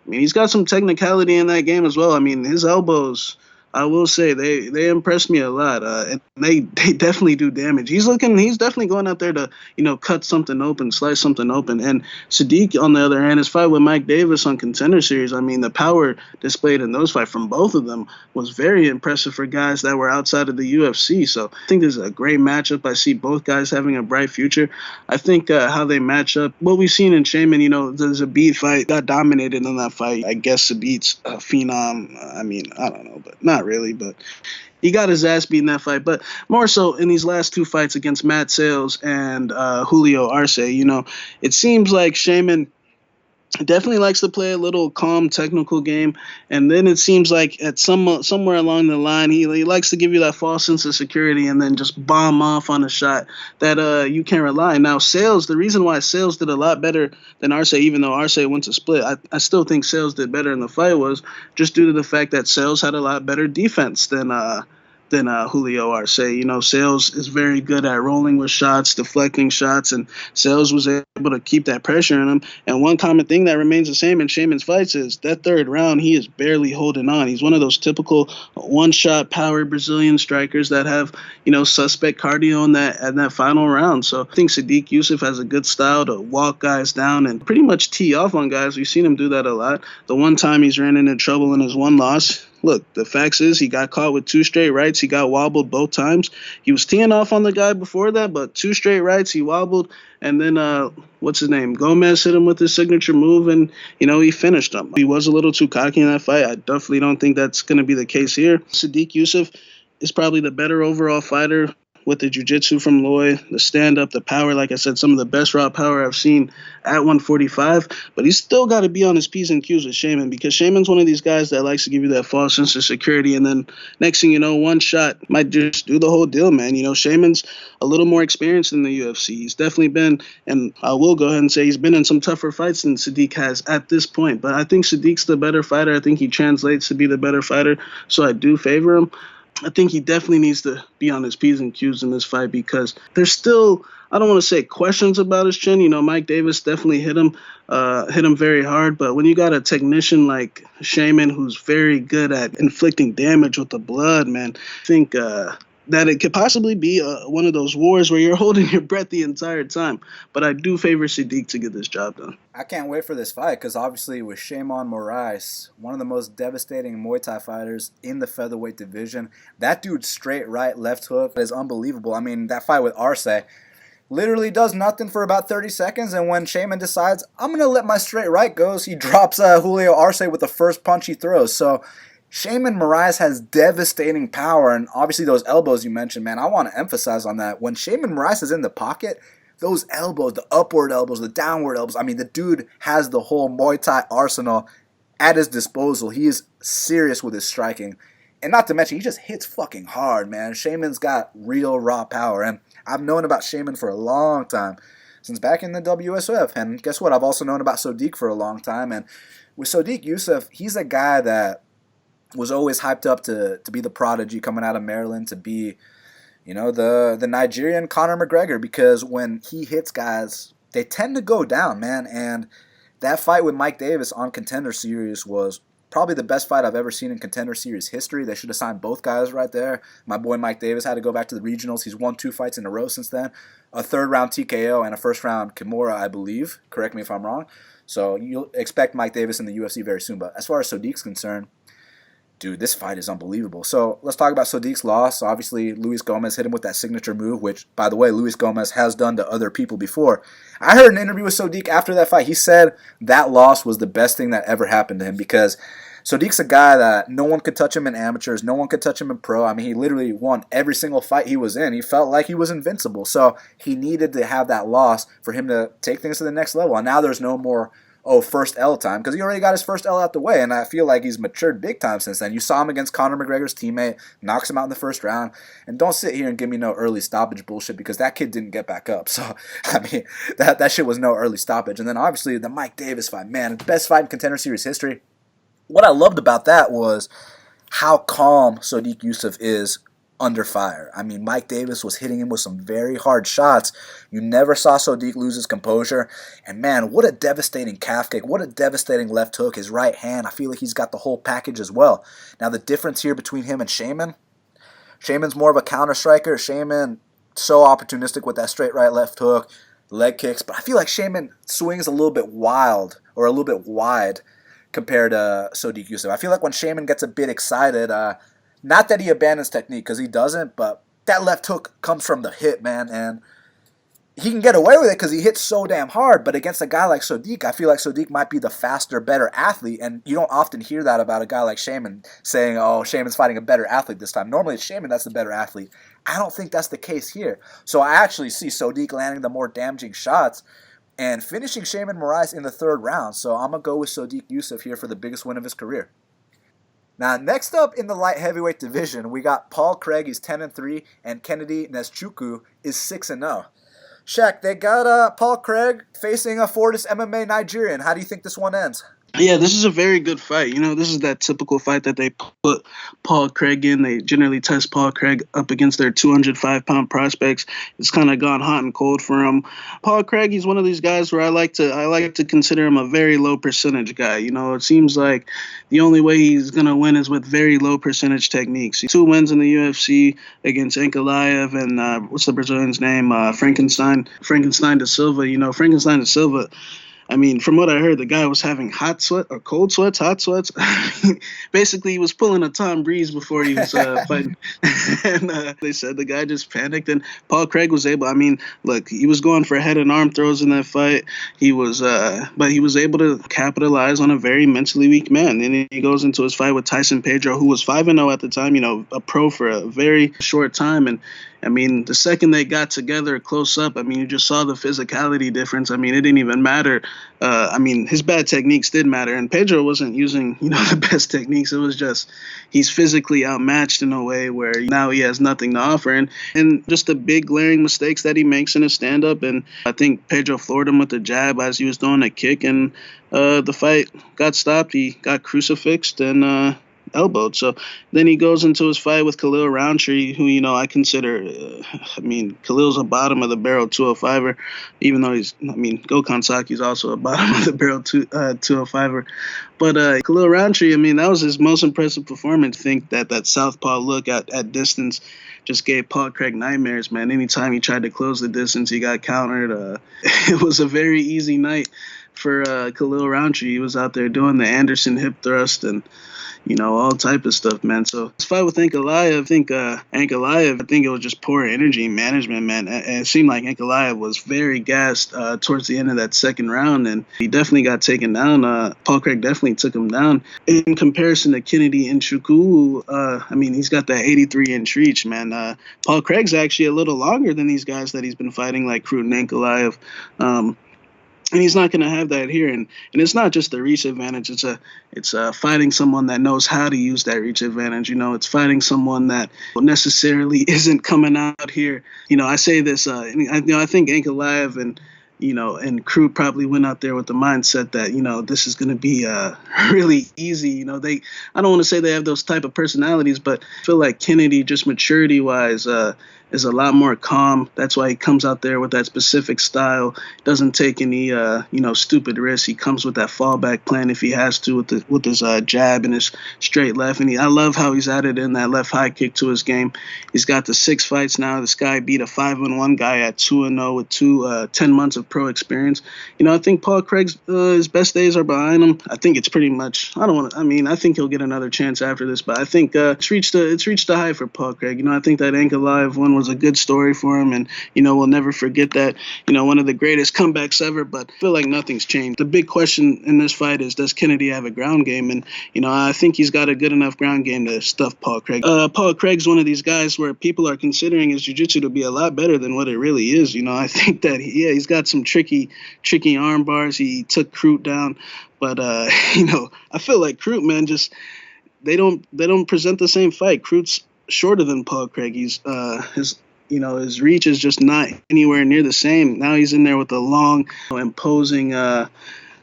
I mean, he's got some technicality in that game as well. I mean, his elbows, I will say, they impressed me a lot, and they definitely do damage. He's definitely going out there to cut something open, slice something open. And Sodiq, on the other hand, his fight with Mike Davis on Contender Series, I mean, the power displayed in those fights from both of them was very impressive for guys that were outside of the UFC. So I think this is a great matchup. I see both guys having a bright future. I think how they match up, what we've seen in Sheymon, there's a beat fight, got dominated in that fight. I guess Sodiq's a phenom. I mean, I don't know, but not really, but he got his ass beat in that fight. But more so in these last two fights against Matt Sales and Julio Arce, it seems like Sheymon definitely likes to play a little calm technical game, and then it seems like at somewhere along the line he likes to give you that false sense of security and then just bomb off on a shot that you can't rely. Now Sales, the reason why Sales did a lot better than Arce, even though Arce went to split, I still think Sales did better in the fight, was just due to the fact that Sales had a lot better defense than Julio Arce. Sales is very good at rolling with shots, deflecting shots, and Sales was able to keep that pressure in him. And one common thing that remains the same in Sheymon's fights is that third round, he is barely holding on. He's one of those typical one-shot power Brazilian strikers that have, suspect cardio in that final round. So I think Sodiq Yusuff has a good style to walk guys down and pretty much tee off on guys. We've seen him do that a lot. The one time he's ran into trouble in his one loss, look, the facts is he got caught with two straight rights. He got wobbled both times. He was teeing off on the guy before that, but two straight rights, he wobbled. And then, what's his name? Gomez hit him with his signature move, and, he finished him. He was a little too cocky in that fight. I definitely don't think that's going to be the case here. Sodiq Yusuff is probably the better overall fighter with the jiu-jitsu from Loy, the stand-up, the power. Like I said, some of the best raw power I've seen at 145. But he's still got to be on his P's and Q's with Sheymon, because Sheymon's one of these guys that likes to give you that false sense of security. And then next thing you know, one shot might just do the whole deal, man. Sheymon's a little more experienced in the UFC. He's definitely been, and I will go ahead and say he's been in some tougher fights than Sodiq has at this point. But I think Sadiq's the better fighter. I think he translates to be the better fighter. So I do favor him. I think he definitely needs to be on his P's and Q's in this fight, because there's still, I don't want to say questions about his chin. Mike Davis definitely hit him very hard. But when you got a technician like Sheymon who's very good at inflicting damage with the blood, man, I think that it could possibly be one of those wars where you're holding your breath the entire time. But I do favor Sodiq to get this job done. I can't wait for this fight, because obviously with Sheymon Moraes, one of the most devastating Muay Thai fighters in the featherweight division, that dude's straight right left hook is unbelievable. I mean, that fight with Arce literally does nothing for about 30 seconds, and when Sheymon decides, I'm going to let my straight right go, he drops Julio Arce with the first punch he throws. So Sheymon Moraes has devastating power, and obviously those elbows you mentioned, man, I want to emphasize on that. When Sheymon Moraes is in the pocket, those elbows, the upward elbows, the downward elbows, I mean, the dude has the whole Muay Thai arsenal at his disposal. He is serious with his striking. And not to mention, he just hits fucking hard, man. Sheymon's got real raw power, and I've known about Sheymon for a long time, since back in the WSOF. And guess what? I've also known about Sodiq for a long time. And with Sodiq Yusuff, he's a guy that was always hyped up to be the prodigy coming out of Maryland, to be, the Nigerian Conor McGregor, because when he hits guys, they tend to go down, man. And that fight with Mike Davis on Contender Series was probably the best fight I've ever seen in Contender Series history. They should have signed both guys right there. My boy Mike Davis had to go back to the regionals. He's won 2 fights in a row since then. A third-round TKO and a first-round Kimura, I believe. Correct me if I'm wrong. So you'll expect Mike Davis in the UFC very soon. But as far as Sodiq's concerned, Dude, this fight is unbelievable. So let's talk about Sodiq's loss. Obviously, Luis Gomez hit him with that signature move, which, by the way, Luis Gomez has done to other people before. I heard an interview with Sodiq after that fight. He said that loss was the best thing that ever happened to him because Sodiq's a guy that no one could touch him in amateurs, no one could touch him in pro. I mean, he literally won every single fight he was in. He felt like he was invincible. So he needed to have that loss for him to take things to the next level. And now there's no more first L time, because he already got his first L out the way, and I feel like he's matured big time since then. You saw him against Conor McGregor's teammate, knocks him out in the first round, and don't sit here and give me no early stoppage bullshit, because that kid didn't get back up. So, I mean, that shit was no early stoppage. And then obviously the Mike Davis fight, man, best fight in Contender Series history. What I loved about that was how calm Sodiq Yusuff is under fire. I mean, Mike Davis was hitting him with some very hard shots. You never saw Sodiq lose his composure. And man, what a devastating calf kick. What a devastating left hook. His right hand, I feel like he's got the whole package as well. Now, the difference here between him and Sheymon, Sheymon's more of a counter striker. Sheymon, so opportunistic with that straight right left hook, leg kicks. But I feel like Sheymon swings a little bit wild or a little bit wide compared to Sodiq Yusuff. I feel like when Sheymon gets a bit excited, not that he abandons technique, because he doesn't, but that left hook comes from the hip, man, and he can get away with it because he hits so damn hard. But against a guy like Sodiq, I feel like Sodiq might be the faster, better athlete, and you don't often hear that about a guy like Sheymon, saying, oh, Sheymon's fighting a better athlete this time. Normally it's Sheymon that's the better athlete. I don't think that's the case here. So I actually see Sodiq landing the more damaging shots and finishing Sheymon Moraes in the third round. So I'm going to go with Sodiq Yusuff here for the biggest win of his career. Now, next up in the light heavyweight division, we got Paul Craig, he's 10-3, and Kennedy Nzechukwu is 6-0. Shaq, they got Paul Craig facing a Fortis MMA Nigerian. How do you think this one ends? Yeah, this is a very good fight. You know, this is that typical fight that they put Paul Craig in. They generally test Paul Craig up against their 205-pound prospects. It's kind of gone hot and cold for him. Paul Craig, he's one of these guys where I like to consider him a very low percentage guy. You know, it seems like the only way he's going to win is with very low percentage techniques. 2 wins in the UFC against Ankalaev and what's the Brazilian's name? Frankenstein da Silva. You know, Frankenstein da Silva, I mean, from what I heard, the guy was having hot sweats. Basically, he was pulling a Tom Breeze before he was fighting. And they said the guy just panicked. And Paul Craig was able, I mean, look, he was going for head and arm throws in that fight. But he was able to capitalize on a very mentally weak man. And he goes into his fight with Tyson Pedro, who was 5-0 at the time, you know, a pro for a very short time. And I mean, the second they got together close up, I mean, you just saw the physicality difference. I mean, it didn't even matter. I mean, his bad techniques did matter. And Pedro wasn't using, you know, the best techniques. It was just he's physically outmatched in a way where now he has nothing to offer. And just the big glaring mistakes that he makes in his stand-up. And I think Pedro floored him with a jab as he was doing a kick. And the fight got stopped. He got crucifixed and elbowed. So then he goes into his fight with Khalil Roundtree, who, you know, I consider, Khalil's a bottom of the barrel 205er, even though Gokhan Saki's also a bottom of the barrel 205er. But Khalil Roundtree, I mean, that was his most impressive performance. I think that southpaw look at distance just gave Paul Craig nightmares, man. Anytime he tried to close the distance, he got countered. It was a very easy night for Khalil Roundtree. He was out there doing the Anderson hip thrust and, you know, all type of stuff, man. So this fight with Ankalaev, I think it was just poor energy management, man. And it seemed like Ankalaev was very gassed towards the end of that second round, and he definitely got taken down. Paul Craig definitely took him down. In comparison to Kennedy Nzechukwu, I mean, he's got that 83-inch reach, man. Paul Craig's actually a little longer than these guys that he's been fighting, like Krute and Ankalaev. And he's not going to have that here. And it's not just the reach advantage. It's fighting someone that knows how to use that reach advantage. You know, it's fighting someone that necessarily isn't coming out here. You know, I say this, I think Ankalaev and Krute probably went out there with the mindset that, you know, this is going to be really easy. You know, I don't want to say they have those type of personalities, but I feel like Kennedy, just maturity-wise, is a lot more calm. That's why he comes out there with that specific style. Doesn't take any stupid risks. He comes with that fallback plan if he has to with his jab and his straight left. And I love how he's added in that left high kick to his game. He's got the 6 fights now. This guy beat a 5-1 guy at 2-0 with 10 months of pro experience. I think Paul Craig's his best days are behind him. I think it's pretty much. I think he'll get another chance after this, but I think it's reached a high for Paul Craig. I think that Ankalaev one was a good story for him, and we'll never forget that. One of the greatest comebacks ever. But I feel like nothing's changed. The big question in this fight is, does Kennedy have a ground game? And I think he's got a good enough ground game to stuff Paul Craig. Paul Craig's one of these guys where people are considering his jiu-jitsu to be a lot better than what it really is. I think that he's got some tricky arm bars. He took Crute down, but I feel like Crute, man, just they don't present the same fight. Crute's shorter than Paul Craig. He's his reach is just not anywhere near the same. Now he's in there with a long, imposing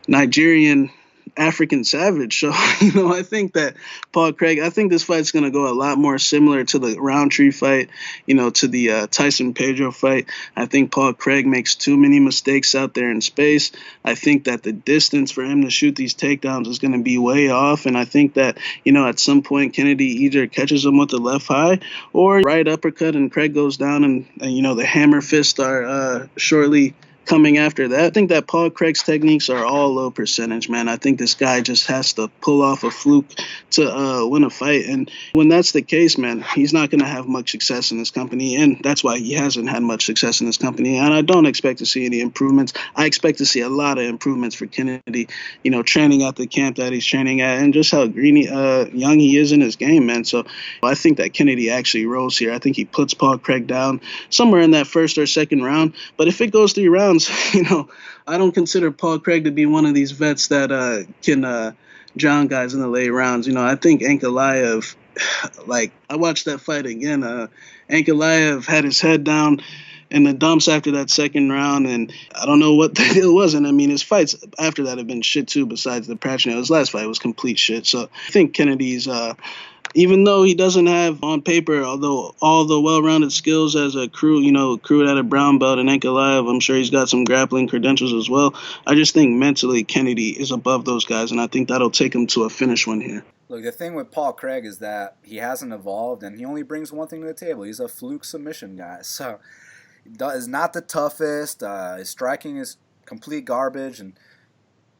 Nigerian African savage. So, I think that I think this fight's going to go a lot more similar to the Roundtree fight, to the Tyson Pedro fight. I think Paul Craig makes too many mistakes out there in space. I think that the distance for him to shoot these takedowns is going to be way off. And I think that, at some point, Kennedy either catches him with the left high or right uppercut and Craig goes down and the hammer fists are shortly coming after that. I think that Paul Craig's techniques are all low percentage, man. I think this guy just has to pull off a fluke to win a fight. And when that's the case, man, he's not going to have much success in this company. And that's why he hasn't had much success in this company. And I don't expect to see any improvements. I expect to see a lot of improvements for Kennedy, training at the camp that he's training at and just how young he is in his game, man. So I think that Kennedy actually rolls here. I think he puts Paul Craig down somewhere in that first or second round. But if it goes 3 rounds, I don't consider Paul Craig to be one of these vets that can drown guys in the late rounds. I think Ankalaev, I watched that fight again. Ankalaev had his head down in the dumps after that second round, and I don't know what the deal was. And his fights after that have been shit too, besides the Pratchett. His last fight was complete shit. So I think Kennedy's even though he doesn't have on paper, although all the well-rounded skills as a Crute at a brown belt and Ankalaev, I'm sure he's got some grappling credentials as well. I just think mentally Kennedy is above those guys, and I think that'll take him to a finish one here. Look, the thing with Paul Craig is that he hasn't evolved, and he only brings one thing to the table. He's a fluke submission guy. So he's not the toughest. His striking is complete garbage, and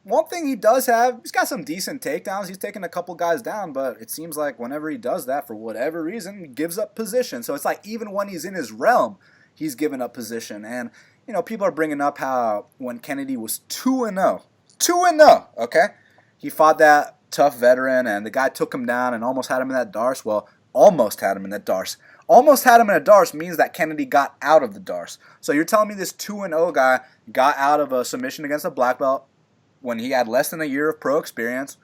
one thing he does have, he's got some decent takedowns. He's taken a couple guys down, but it seems like whenever he does that, for whatever reason, he gives up position. So it's like even when he's in his realm, he's giving up position. And, people are bringing up how when Kennedy was 2-0, okay? He fought that tough veteran, and the guy took him down and almost had him in that Darce. Well, almost had him in that Darce. Almost had him in a Darce means that Kennedy got out of the Darce. So you're telling me this 2-0 guy got out of a submission against a black belt when he had less than a year of pro experience,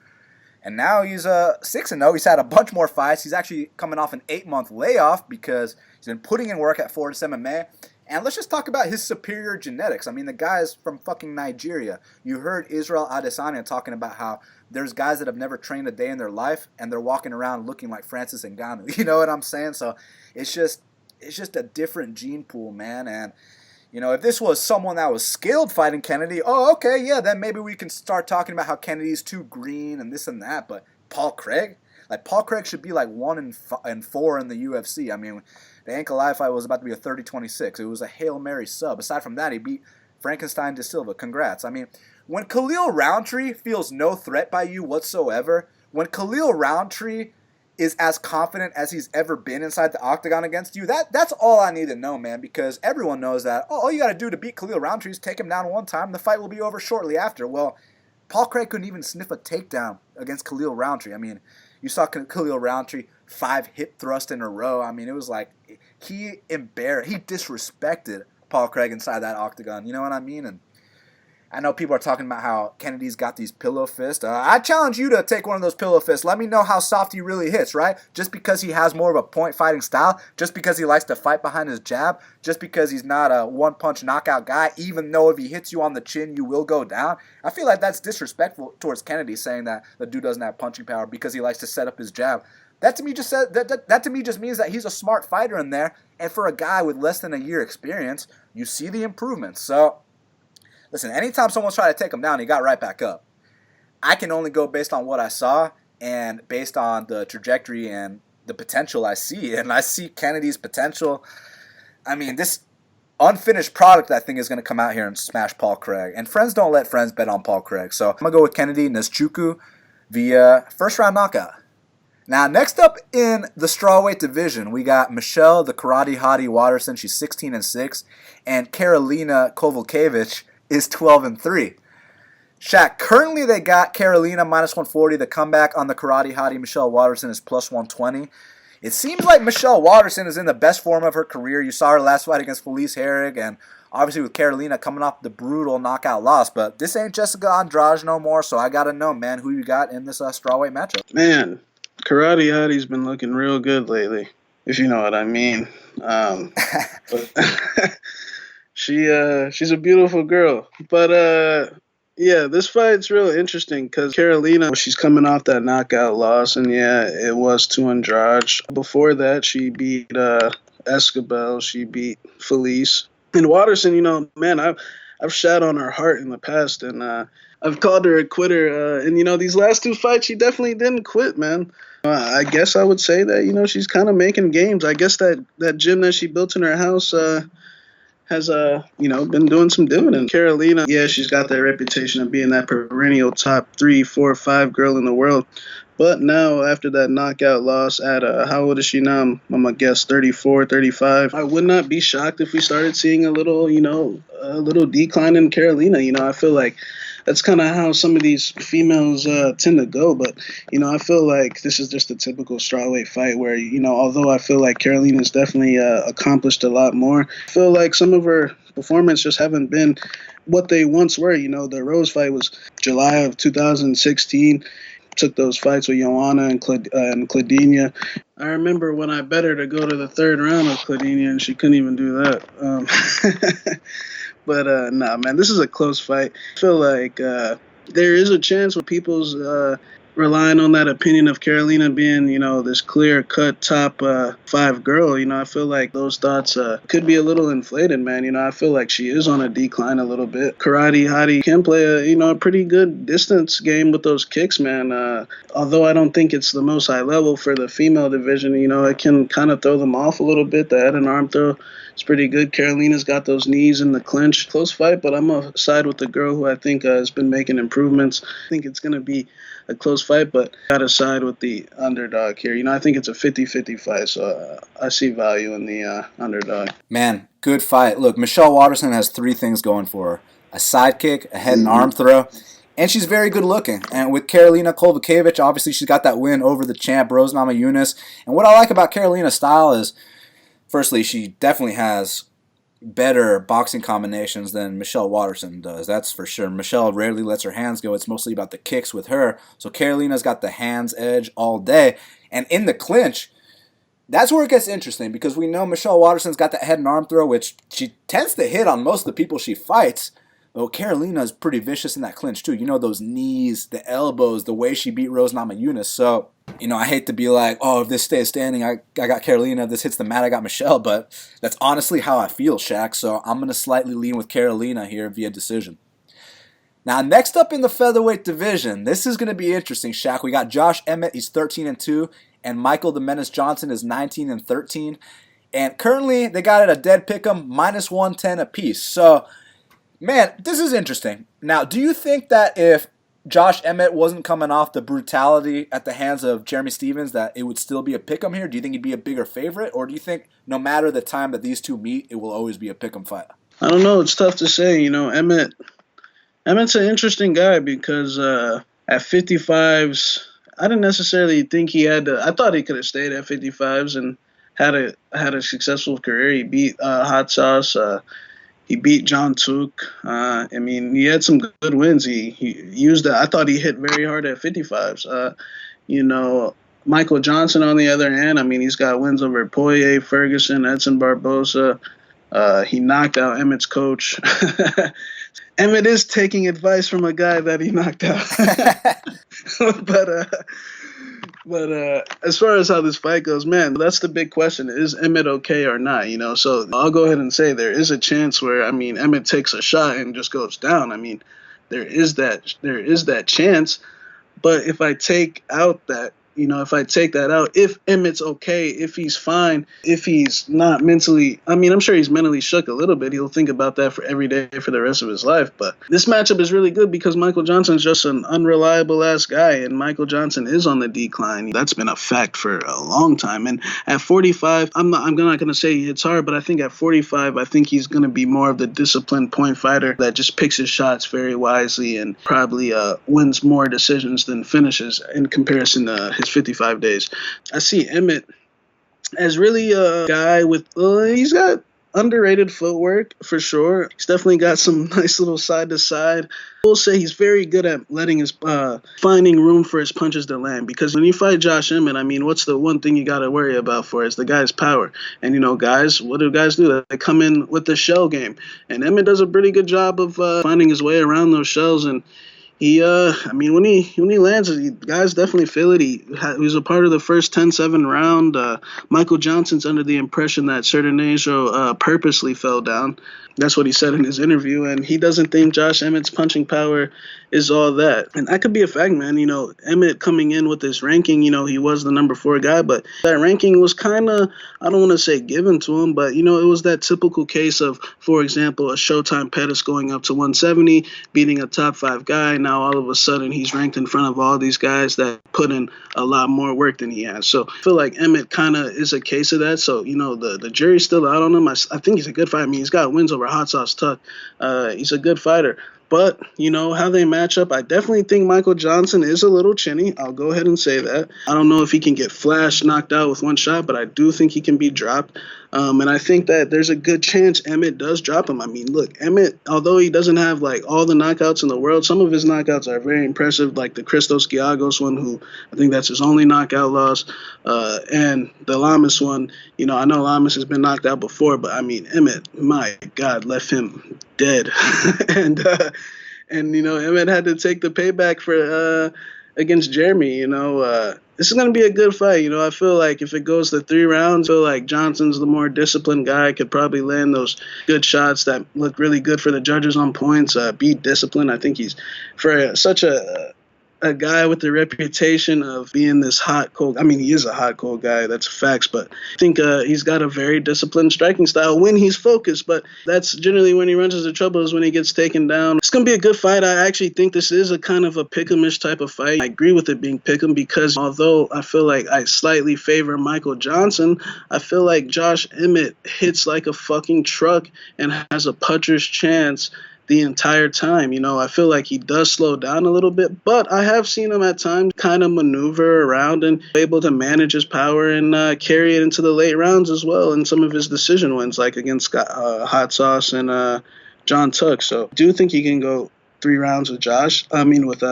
and now he's 6-0. He's had a bunch more fights. He's actually coming off an 8-month layoff because he's been putting in work at Fortis MMA. And let's just talk about his superior genetics. The guy's from fucking Nigeria. You heard Israel Adesanya talking about how there's guys that have never trained a day in their life, and they're walking around looking like Francis Ngannou. You know what I'm saying? So it's just a different gene pool, man. And if this was someone that was skilled fighting Kennedy, then maybe we can start talking about how Kennedy's too green and this and that. But Paul Craig? Paul Craig should be 1-4 in the UFC. The Ankalaev fight was about to be a 30-26. It was a Hail Mary sub. Aside from that, he beat Frankenstein de Silva. Congrats. When Khalil Roundtree feels no threat by you whatsoever, when Khalil Roundtree is as confident as he's ever been inside the octagon against you, that's all I need to know, man, because everyone knows that all you got to do to beat Khalil Roundtree is take him down one time. The fight will be over shortly after. Well, Paul Craig couldn't even sniff a takedown against Khalil Roundtree. You saw Khalil Roundtree 5 hip thrusts in a row. It was like he disrespected Paul Craig inside that octagon. You know what I mean? And I know people are talking about how Kennedy's got these pillow fists. I challenge you to take one of those pillow fists. Let me know how soft he really hits, right? Just because he has more of a point fighting style, just because he likes to fight behind his jab, just because he's not a one-punch knockout guy, even though if he hits you on the chin, you will go down. I feel like that's disrespectful towards Kennedy, saying that the dude doesn't have punching power because he likes to set up his jab. That to me just says that to me just means that he's a smart fighter in there. And for a guy with less than a year experience, you see the improvements. So, listen, anytime someone's trying to take him down, he got right back up. I can only go based on what I saw and based on the trajectory and the potential I see. And I see Kennedy's potential. I mean, this unfinished product, I think, is going to come out here and smash Paul Craig. And friends don't let friends bet on Paul Craig. So I'm going to go with Kennedy Nzechukwu via first-round knockout. Now, next up in the strawweight division, we got Michelle, the karate hottie Waterson. She's 16-6. And Karolina Kowalkiewicz is 12-3. Shaq, currently they got Karolina -140. The comeback on the karate hottie Michelle Waterson is +120. It seems like Michelle Waterson is in the best form of her career. You saw her last fight against Felice Herrig, and obviously with Karolina coming off the brutal knockout loss. But this ain't Jessica Andrade no more, so I got to know, man, who you got in this strawweight matchup. Man, Karate Hottie's been looking real good lately, if you know what I mean. But she's a beautiful girl. But yeah, this fight's real interesting because Karolina, she's coming off that knockout loss, and yeah, it was to Andrade. Before that, she beat Escobar, she beat Felice. And Waterson, you know, man, I've shat on her heart in the past, and I've called her a quitter. And, you know, these last two fights, she definitely didn't quit, man. I guess I would say that, you know, she's kind of making games. I guess that gym that she built in her house has you know, been doing some dividends. Karolina, yeah, she's got that reputation of being that perennial top 3, 4, 5 girl in the world. But now, after that knockout loss at, how old is she now? I'm going to guess 34, 35. I would not be shocked if we started seeing a little decline in Karolina. You know, I feel like that's kind of how some of these females tend to go. But, you know, I feel like this is just a typical strawweight fight where, you know, although I feel like Karolina's definitely accomplished a lot more, I feel like some of her performance just haven't been what they once were. You know, the Rose fight was July of 2016. Took those fights with Joanna and Claudinha. I remember when I bet her to go to the third round with Claudinha, and she couldn't even do that. But, nah, man, this is a close fight. I feel like there is a chance with people's relying on that opinion of Karolina being, you know, this clear-cut top 5 girl. You know, I feel like those thoughts could be a little inflated, man. You know, I feel like she is on a decline a little bit. Karate Hottie can play a pretty good distance game with those kicks, man. Although I don't think it's the most high level for the female division, you know, it can kind of throw them off a little bit. The head and arm throw is pretty good. Karolina's got those knees in the clinch. Close fight, but I'm going to side with the girl who I think has been making improvements. I think it's going to be a close fight, but got to side with the underdog here. You know, I think it's a 50-50 fight, so I see value in the underdog. Man, good fight. Look, Michelle Waterson has 3 things going for her. A sidekick, a head and arm throw, and she's very good looking. And with Karolina Kowalkiewicz, obviously she's got that win over the champ, Rosa Namajunas. And what I like about Karolina's style is, firstly, she definitely has better boxing combinations than Michelle Waterson does. That's for sure. Michelle rarely lets her hands go. It's mostly about the kicks with her. So Karolina's got the hands edge all day. And in the clinch, that's where it gets interesting because we know Michelle Waterson's got that head and arm throw, which she tends to hit on most of the people she fights. Though Karolina is pretty vicious in that clinch too. You know, those knees, the elbows, the way she beat Rosa Namajunas. So, you know, I hate to be like, oh, if this stays standing, I got Karolina. If this hits the mat, I got Michelle. But that's honestly how I feel, Shaq. So I'm going to slightly lean with Karolina here via decision. Now, next up in the featherweight division, this is going to be interesting, Shaq. We got Josh Emmett. He's 13-2. And Michael the Menace Johnson is 19-13. And currently, they got it a dead pick'em, -110 apiece. So, man, this is interesting. Now, do you think that if Josh Emmett wasn't coming off the brutality at the hands of Jeremy Stephens, that it would still be a pick'em here? Do you think he'd be a bigger favorite? Or do you think no matter the time that these two meet, it will always be a pick'em fight? I don't know. It's tough to say. You know, Emmett's an interesting guy because at 55s, I didn't necessarily think he had to. I thought he could have stayed at 55s and had a successful career. He beat Hot Sauce. He beat John Took. I mean, he had some good wins. He used that. I thought he hit very hard at 55s. You know, Michael Johnson, on the other hand, I mean, he's got wins over Poirier, Ferguson, Edson Barboza. He knocked out Emmett's coach. Emmett is taking advice from a guy that he knocked out. But But as far as how this fight goes, man, that's the big question. Is Emmett okay or not? So I'll go ahead and say there is a chance where, Emmett takes a shot and just goes down. There is that chance. But if I take that out, if Emmett's okay, if he's fine, if he's not mentally, I'm sure he's mentally shook a little bit. He'll think about that for every day for the rest of his life. But this matchup is really good because Michael Johnson's just an unreliable ass guy, and Michael Johnson is on the decline. That's been a fact for a long time. And at 45, I'm not going to say he hits hard, but I think at 45, I think he's going to be more of the disciplined point fighter that just picks his shots very wisely and probably wins more decisions than finishes in comparison to his 55 days. I see Emmett as really a guy with, he's got underrated footwork for sure. He's definitely got some nice little side to side. I will say he's very good at finding room for his punches to land, because when you fight Josh Emmett, what's the one thing you got to worry about for is the guy's power. And guys, what do guys do? They come in with the shell game, and Emmett does a pretty good job of finding his way around those shells. And he, when he lands, guys definitely feel it. He was a part of the first 10-7 round. Michael Johnson's under the impression that Cerdonejo purposely fell down. That's what he said in his interview, and he doesn't think Josh Emmett's punching power is all that. And that could be a fact, man. Emmett coming in with this ranking, he was the number 4 guy, but that ranking was kind of, I don't want to say given to him, but, it was that typical case of, for example, a Showtime Pettis going up to 170, beating a top 5 guy. Now all of a sudden he's ranked in front of all these guys that put in a lot more work than he has. So I feel like Emmett kind of is a case of that. So, the jury's still out on him. I think he's a good fighter. He's got wins over Hot Sauce Tuck. He's a good fighter. But, how they match up, I definitely think Michael Johnson is a little chinny. I'll go ahead and say that. I don't know if he can get flashed, knocked out with one shot, but I do think he can be dropped. And I think that there's a good chance Emmett does drop him. Look, Emmett, although he doesn't have, all the knockouts in the world, some of his knockouts are very impressive, like the Christos Giagos one, who I think that's his only knockout loss, and the Lamas one. I know Lamas has been knocked out before, but, Emmett, my God, left him dead. and Emmett had to take the payback for against Jeremy. This is going to be a good fight. I feel like if it goes to 3 rounds, I feel like Johnson's the more disciplined guy, could probably land those good shots that look really good for the judges on points, be disciplined. I think he's, for such a guy with the reputation of being this hot, cold. He is a hot, cold guy. That's facts. But I think he's got a very disciplined striking style when he's focused. But that's generally when he runs into trouble, is when he gets taken down. It's going to be a good fight. I actually think this is a kind of a pick-em-ish type of fight. I agree with it being pick-em, because although I feel like I slightly favor Michael Johnson, I feel like Josh Emmett hits like a fucking truck and has a puncher's chance the entire time. I feel like he does slow down a little bit, but I have seen him at times kind of maneuver around and able to manage his power and carry it into the late rounds as well in some of his decision wins, like against Hot Sauce and John Tuck. So I do think he can go 3 rounds with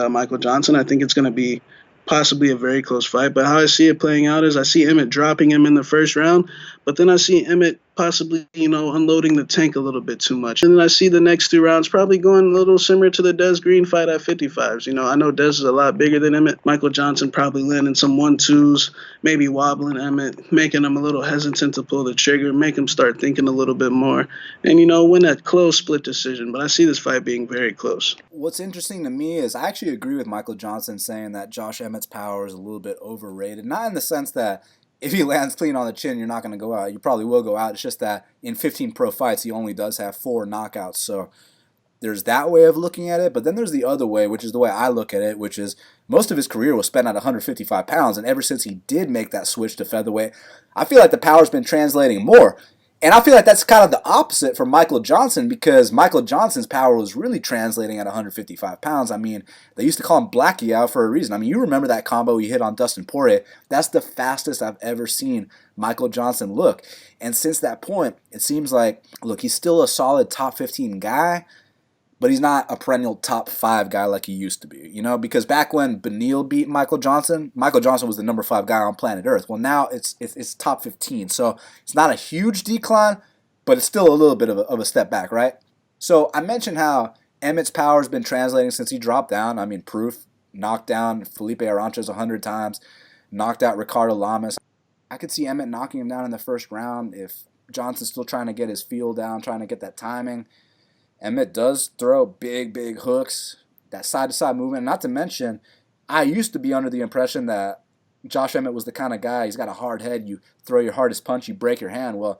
Michael Johnson. I think it's going to be possibly a very close fight, but how I see it playing out is I see Emmett dropping him in the first round, but then I see Emmett possibly, unloading the tank a little bit too much. And then I see the next 2 rounds probably going a little similar to the Des Green fight at 55s. I know Des is a lot bigger than Emmett. Michael Johnson probably landing some 1-2s, maybe wobbling Emmett, making him a little hesitant to pull the trigger, make him start thinking a little bit more, and, win that close split decision. But I see this fight being very close. What's interesting to me is I actually agree with Michael Johnson saying that Josh Emmett's power is a little bit overrated. Not in the sense that if he lands clean on the chin, you're not going to go out. You probably will go out. It's just that in 15 pro fights, he only does have 4 knockouts. So there's that way of looking at it. But then there's the other way, which is the way I look at it, which is most of his career was spent at 155 pounds. And ever since he did make that switch to featherweight, I feel like the power's been translating more. And I feel like that's kind of the opposite for Michael Johnson, because Michael Johnson's power was really translating at 155 pounds. They used to call him Blackie out for a reason. You remember that combo he hit on Dustin Poirier. That's the fastest I've ever seen Michael Johnson look. And since that point, it seems like, look, he's still a solid top 15 guy, but he's not a perennial top 5 guy like he used to be, because back when Beneil beat Michael Johnson was the number 5 guy on planet Earth. Well, now it's top 15, so it's not a huge decline, but it's still a little bit of a step back, right? So I mentioned how Emmett's power has been translating since he dropped down. Proof knocked down Felipe Arantes 100 times. knocked out Ricardo Lamas. I could see Emmett knocking him down in the first round if Johnson's still trying to get his feel down, trying to get that timing. Emmett does throw big, big hooks, that side-to-side movement. Not to mention, I used to be under the impression that Josh Emmett was the kind of guy, he's got a hard head, you throw your hardest punch, you break your hand. Well,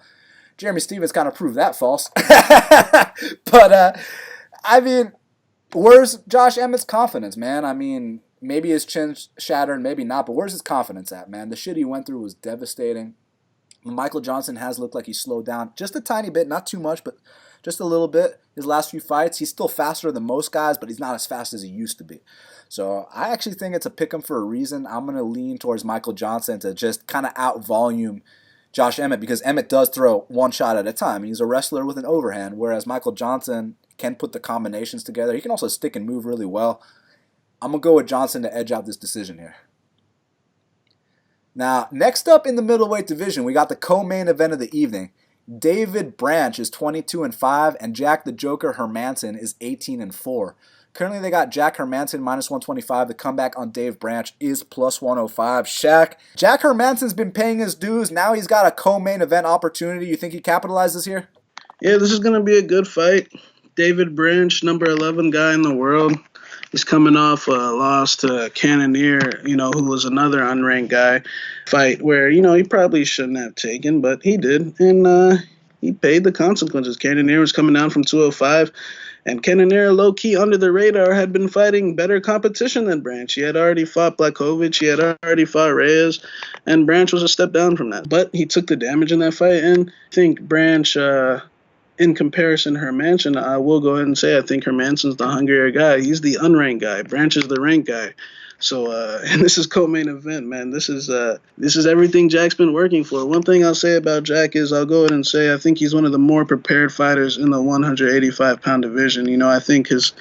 Jeremy Stevens kind of proved that false. But, I mean, where's Josh Emmett's confidence, man? I mean, maybe his chin's shattered, maybe not, but where's his confidence at, man? The shit he went through was devastating. Michael Johnson has looked like he slowed down just a tiny bit, not too much, but just a little bit. His last few fights, he's still faster than most guys, but he's not as fast as he used to be. So I actually think it's a pick 'em for a reason. I'm going to lean towards Michael Johnson to just kind of out-volume Josh Emmett, because Emmett does throw one shot at a time. He's a wrestler with an overhand, whereas Michael Johnson can put the combinations together. He can also stick and move really well. I'm going to go with Johnson to edge out this decision here. Now, next up in the middleweight division, we got the co-main event of the evening. David Branch is 22-5, and Jack the Joker Hermansson is 18-4. Currently, they got Jack Hermansson -125. The comeback on Dave Branch is +105. Jack Hermansson's been paying his dues. Now he's got a co-main event opportunity. You think he capitalizes here? Yeah, this is going to be a good fight. David Branch, number 11 guy in the world. He's coming off a loss to Cannoneer, who was another unranked guy. Fight where, he probably shouldn't have taken, but he did. And he paid the consequences. Cannoneer was coming down from 205. And Cannoneer, low-key under the radar, had been fighting better competition than Branch. He had already fought Blachowicz. He had already fought Reyes. And Branch was a step down from that. But he took the damage in that fight. And I think Branch... in comparison to Hermansson, I will go ahead and say I think Hermansson's the hungrier guy. He's the unranked guy. Branch is the ranked guy. So, and this is co-main event, man. This is everything Jack's been working for. One thing I'll say about Jack is I'll go ahead and say I think he's one of the more prepared fighters in the 185-pound division. I think his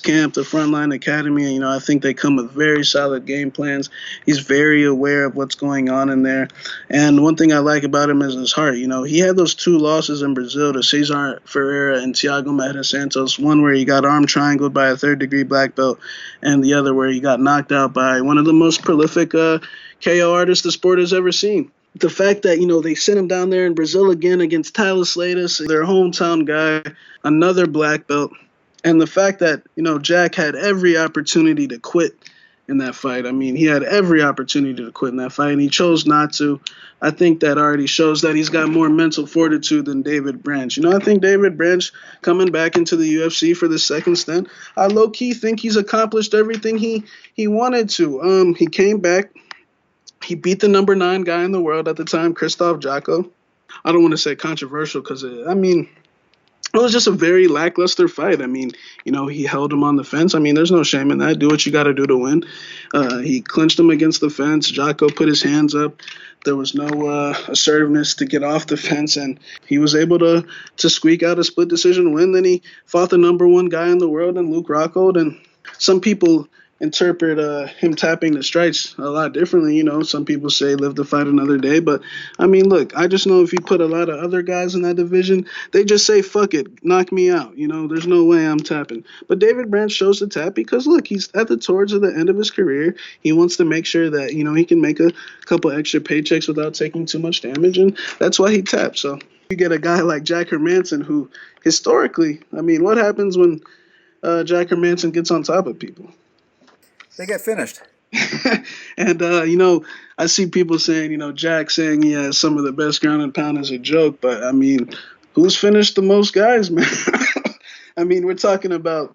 camp, the Frontline Academy, I think they come with very solid game plans. He's very aware of what's going on in there. And one thing I like about him is his heart. He had those 2 losses in Brazil to Cesar Ferreira and Thiago Maia Santos, one where he got arm triangled by a third-degree black belt, and the other where he got knocked out by one of the most prolific KO artists the sport has ever seen. The fact that, they sent him down there in Brazil again against Tyler Slatus, their hometown guy, another black belt, and the fact that, Jack had every opportunity to quit in that fight. I mean, he had every opportunity to quit in that fight, and he chose not to. I think that already shows that he's got more mental fortitude than David Branch. I think David Branch coming back into the UFC for the second stint, I low-key think he's accomplished everything he wanted to. He came back. He beat the number 9 guy in the world at the time, Krzysztof Jotko. I don't want to say controversial because, it was just a very lackluster fight. I mean, he held him on the fence. I mean, there's no shame in that. Do what you got to do to win. He clinched him against the fence. Jocko put his hands up. There was no assertiveness to get off the fence, and he was able to squeak out a split decision win. Then he fought the number 1 guy in the world, and Luke Rockhold. And some people interpret him tapping the strikes a lot differently. Some people say live to fight another day. But, I mean, look, I just know if you put a lot of other guys in that division, they just say, fuck it, knock me out. There's no way I'm tapping. But David Branch chose to tap because, look, he's towards the end of his career. He wants to make sure that, he can make a couple extra paychecks without taking too much damage, and that's why he tapped. So you get a guy like Jack Hermansson who, historically, I mean, what happens when Jack Hermansson gets on top of people? They get finished. And, I see people saying, Jack saying he has some of the best ground and pound is a joke. But, I mean, who's finished the most guys, man? I mean, we're talking about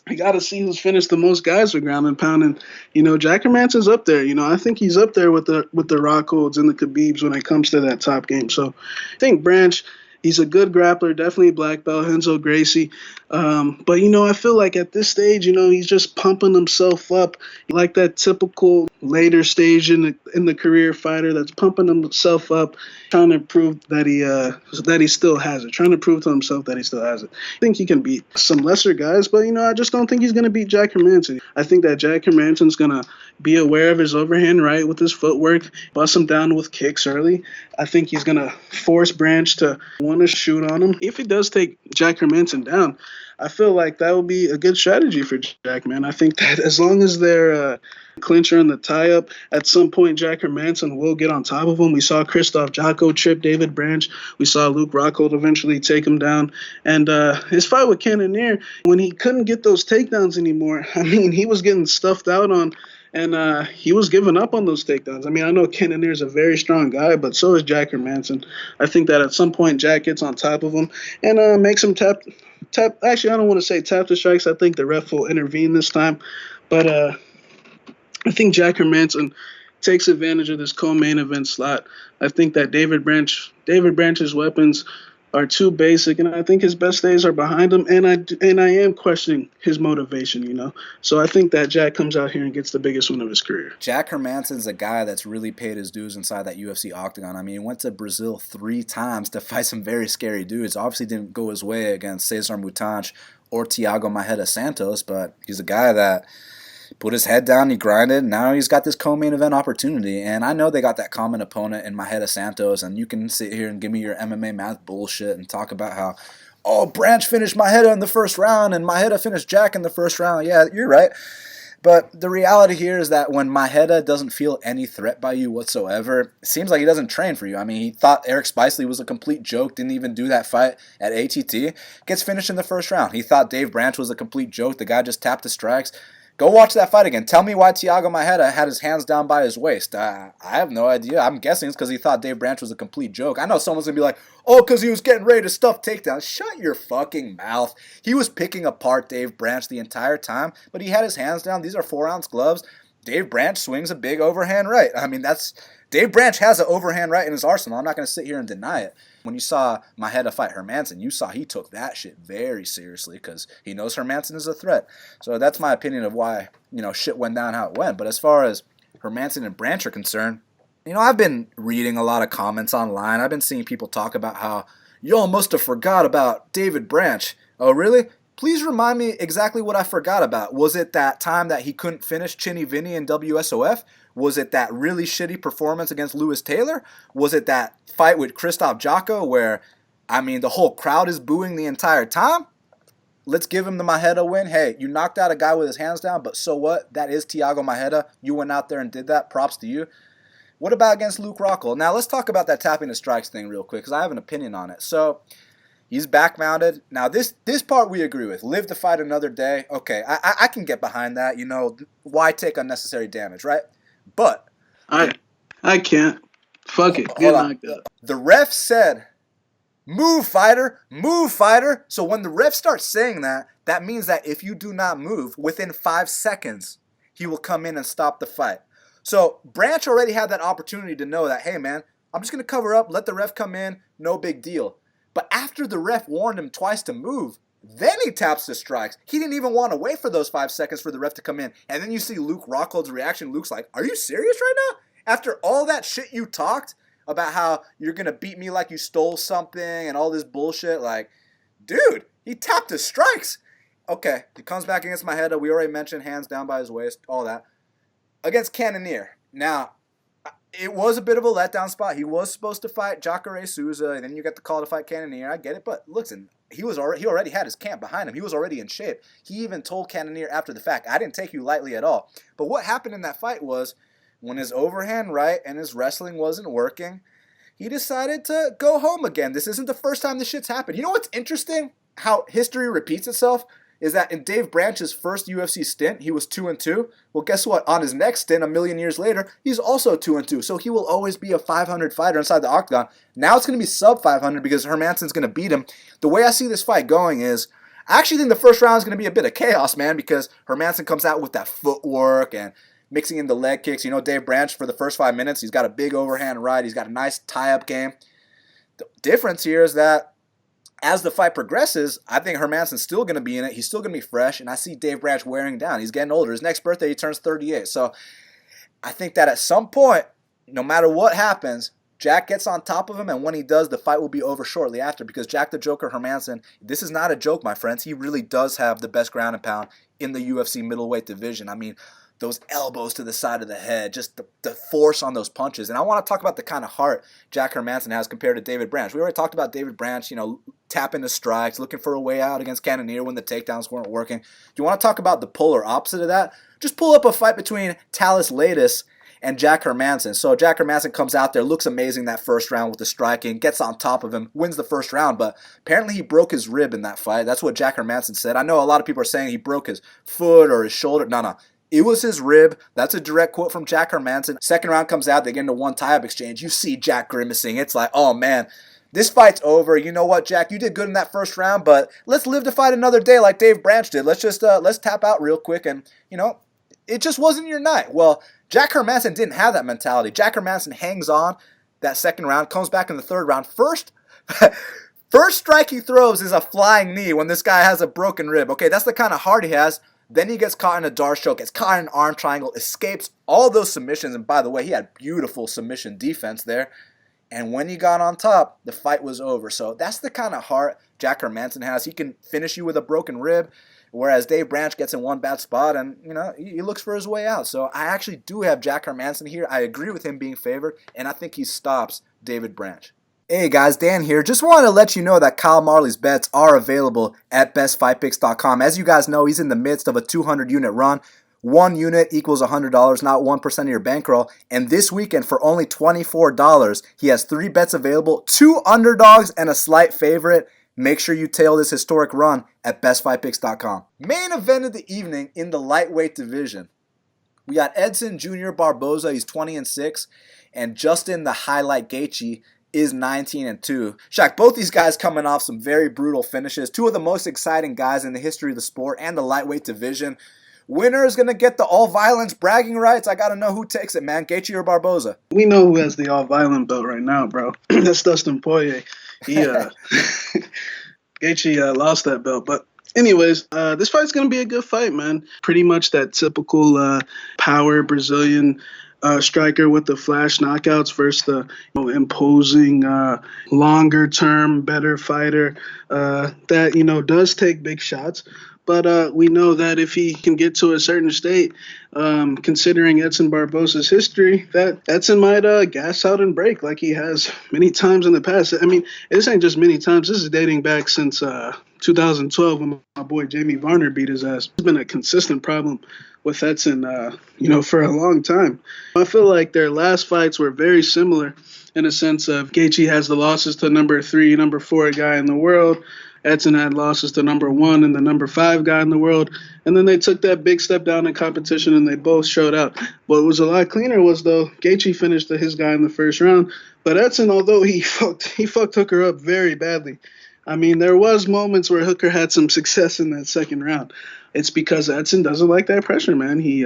you got to see who's finished the most guys with ground and pound. And, Jack Hermansson's up there. I think he's up there with the Rockholds and the Khabibs when it comes to that top game. So I think Branch, he's a good grappler, definitely black belt, Renzo Gracie. But, I feel like at this stage, he's just pumping himself up like that typical later stage in the career fighter that's pumping himself up, trying to prove that he still has it, trying to prove to himself that he still has it. I think he can beat some lesser guys, but, I just don't think he's going to beat Jack Hermansson. I think that Jack Hermansson's going to be aware of his overhand right with his footwork, bust him down with kicks early. I think he's going to force Branch to want to shoot on him. If he does take Jack Hermansson down, I feel like that would be a good strategy for Jack, man. I think that as long as they're clincher and the tie-up. At some point, Jack Hermansson will get on top of him. We saw Christoph Jocko trip David Branch. We saw Luke Rockhold eventually take him down. And his fight with Cannonier, when he couldn't get those takedowns anymore, I mean, he was getting stuffed out on, and he was giving up on those takedowns. I mean, I know Cannonier is a very strong guy, but so is Jack Hermansson. I think that at some point, Jack gets on top of him and makes him tap. Actually, I don't want to say tap the strikes. I think the ref will intervene this time. But I think Jack Hermansson takes advantage of this co-main event slot. I think that David Branch's weapons are too basic, and I think his best days are behind him. And I am questioning his motivation, you know. So I think that Jack comes out here and gets the biggest win of his career. Jack Hermansson's a guy that's really paid his dues inside that UFC octagon. I mean, he went to Brazil 3 times to fight some very scary dudes. Obviously didn't go his way against Cesar Mutanch or Thiago Maeda Santos, but he's a guy that put his head down, he grinded, and now he's got this co-main event opportunity. And I know they got that common opponent in Maeda Santos, and you can sit here and give me your MMA math bullshit and talk about how, oh, Branch finished Maeda in the first round and Maeda finished Jack in the first round. Yeah, you're right. But the reality here is that when Maeda doesn't feel any threat by you whatsoever, it seems like he doesn't train for you. I mean, he thought Eric Spicely was a complete joke, didn't even do that fight at ATT, gets finished in the first round. He thought Dave Branch was a complete joke. The guy just tapped the strikes. Go watch that fight again. Tell me why Thiago Maeda had his hands down by his waist. I have no idea. I'm guessing it's because he thought Dave Branch was a complete joke. I know someone's going to be like, oh, because he was getting ready to stuff takedowns. Shut your fucking mouth. He was picking apart Dave Branch the entire time, but he had his hands down. These are 4-ounce gloves. Dave Branch swings a big overhand right. I mean, Dave Branch has an overhand right in his arsenal. I'm not going to sit here and deny it. When you saw Maeda fight Hermansson, you saw he took that shit very seriously because he knows Hermansson is a threat. So that's my opinion of why, shit went down how it went. But as far as Hermansson and Branch are concerned, I've been reading a lot of comments online. I've been seeing people talk about how, y'all must have forgot about David Branch. Oh, really? Please remind me exactly what I forgot about. Was it that time that he couldn't finish Chinny Vinny in WSOF? Was it that really shitty performance against Lewis Taylor? Was it that fight with Christoph Jocko where, the whole crowd is booing the entire time? Let's give him the Maeda win. Hey, you knocked out a guy with his hands down, but so what? That is Thiago Maeda. You went out there and did that. Props to you. What about against Luke Rockhold? Now, let's talk about that tapping the strikes thing real quick because I have an opinion on it. So, he's back mounted. Now, this part we agree with. Live to fight another day. Okay, I can get behind that. Why take unnecessary damage, right? But I can't. Fuck it. Hold on. The ref said, move, fighter, move, fighter. So when the ref starts saying that, that means that if you do not move, within 5 seconds, he will come in and stop the fight. So Branch already had that opportunity to know that, hey, man, I'm just going to cover up, let the ref come in, no big deal. But after the ref warned him twice to move, then he taps the strikes. He didn't even want to wait for those 5 seconds for the ref to come in. And then you see Luke Rockhold's reaction. Luke's like, are you serious right now? After all that shit you talked about how you're going to beat me like you stole something and all this bullshit, like, dude, he tapped his strikes. Okay, he comes back against Maeda. We already mentioned hands down by his waist, all that. Against Cannonier. Now, it was a bit of a letdown spot. He was supposed to fight Jacare Souza, and then you get the call to fight Cannonier. I get it, but listen, he already had his camp behind him. He was already in shape. He even told Cannonier after the fact, I didn't take you lightly at all. But what happened in that fight was when his overhand right and his wrestling wasn't working, he decided to go home again. This isn't the first time this shit's happened. You know what's interesting? How history repeats itself? Is that in Dave Branch's first UFC stint, he was 2-2. Well, guess what? On his next stint, a million years later, he's also 2-2. So he will always be a 500 fighter inside the octagon. Now it's going to be sub 500 because Hermansson's going to beat him. The way I see this fight going is, I actually think the first round is going to be a bit of chaos, man, because Hermansson comes out with that footwork and mixing in the leg kicks. Dave Branch, for the first 5 minutes, he's got a big overhand right. He's got a nice tie-up game. The difference here is that as the fight progresses, I think Hermansson's still going to be in it. He's still going to be fresh, and I see Dave Branch wearing down. He's getting older. His next birthday, he turns 38. So I think that at some point, no matter what happens, Jack gets on top of him, and when he does, the fight will be over shortly after because Jack the Joker Hermansson, this is not a joke, my friends. He really does have the best ground and pound in the UFC middleweight division. those elbows to the side of the head, just the force on those punches. And I want to talk about the kind of heart Jack Hermansson has compared to David Branch. We already talked about David Branch, tapping the strikes, looking for a way out against Cannonier when the takedowns weren't working. Do you want to talk about the polar opposite of that? Just pull up a fight between Thales Latis and Jack Hermansson. So Jack Hermansson comes out there, looks amazing that first round with the striking, gets on top of him, wins the first round, but apparently he broke his rib in that fight. That's what Jack Hermansson said. I know a lot of people are saying he broke his foot or his shoulder. No. It was his rib. That's a direct quote from Jack Hermansson. Second round comes out, they get into one tie-up exchange. You see Jack grimacing. It's like, oh man, this fight's over. You know what, Jack? You did good in that first round, but let's live to fight another day like Dave Branch did. Let's tap out real quick, and it just wasn't your night. Well, Jack Hermansson didn't have that mentality. Jack Hermansson hangs on that second round, comes back in the third round. First strike he throws is a flying knee when this guy has a broken rib. Okay, that's the kind of heart he has. Then he gets caught in a Darce choke, gets caught in an arm triangle, escapes all those submissions. And by the way, he had beautiful submission defense there. And when he got on top, the fight was over. So that's the kind of heart Jack Hermansson has. He can finish you with a broken rib, whereas Dave Branch gets in one bad spot and, he looks for his way out. So I actually do have Jack Hermansson here. I agree with him being favored, and I think he stops David Branch. Hey guys, Dan here. Just wanted to let you know that Kyle Marley's bets are available at bestfightpicks.com. As you guys know, he's in the midst of a 200-unit run. 1 unit equals $100, not 1% of your bankroll. And this weekend, for only $24, he has 3 bets available, 2 underdogs and a slight favorite. Make sure you tail this historic run at bestfightpicks.com. Main event of the evening in the lightweight division. We got Edson Jr. Barboza, he's 20-6, and Justin the Highlight Gaethje is 19-2. Shaq, both these guys coming off some very brutal finishes. 2 of the most exciting guys in the history of the sport and the lightweight division. Winner is going to get the all-violence bragging rights. I got to know who takes it, man. Gaethje or Barboza? We know who has the all-violent belt right now, bro. That's Dustin Poirier. Gaethje lost that belt, but anyways, this fight's going to be a good fight, man. Pretty much that typical power Brazilian striker with the flash knockouts versus the imposing, longer-term, better fighter that, does take big shots. But we know that if he can get to a certain state, considering Edson Barboza's history, that Edson might gas out and break like he has many times in the past. I mean, this ain't just many times. This is dating back since 2012 when my boy Jamie Varner beat his ass. It's been a consistent problem with Edson, for a long time. I feel like their last fights were very similar in a sense of Gaethje has the losses to number 3, number 4 guy in the world. Edson had losses to number 1 and the number 5 guy in the world. And then they took that big step down in competition and they both showed out. What was a lot cleaner was, though, Gaethje finished his guy in the first round. But Edson, although he fucked Hooker up very badly. I mean, there was moments where Hooker had some success in that second round. It's because Edson doesn't like that pressure, man. He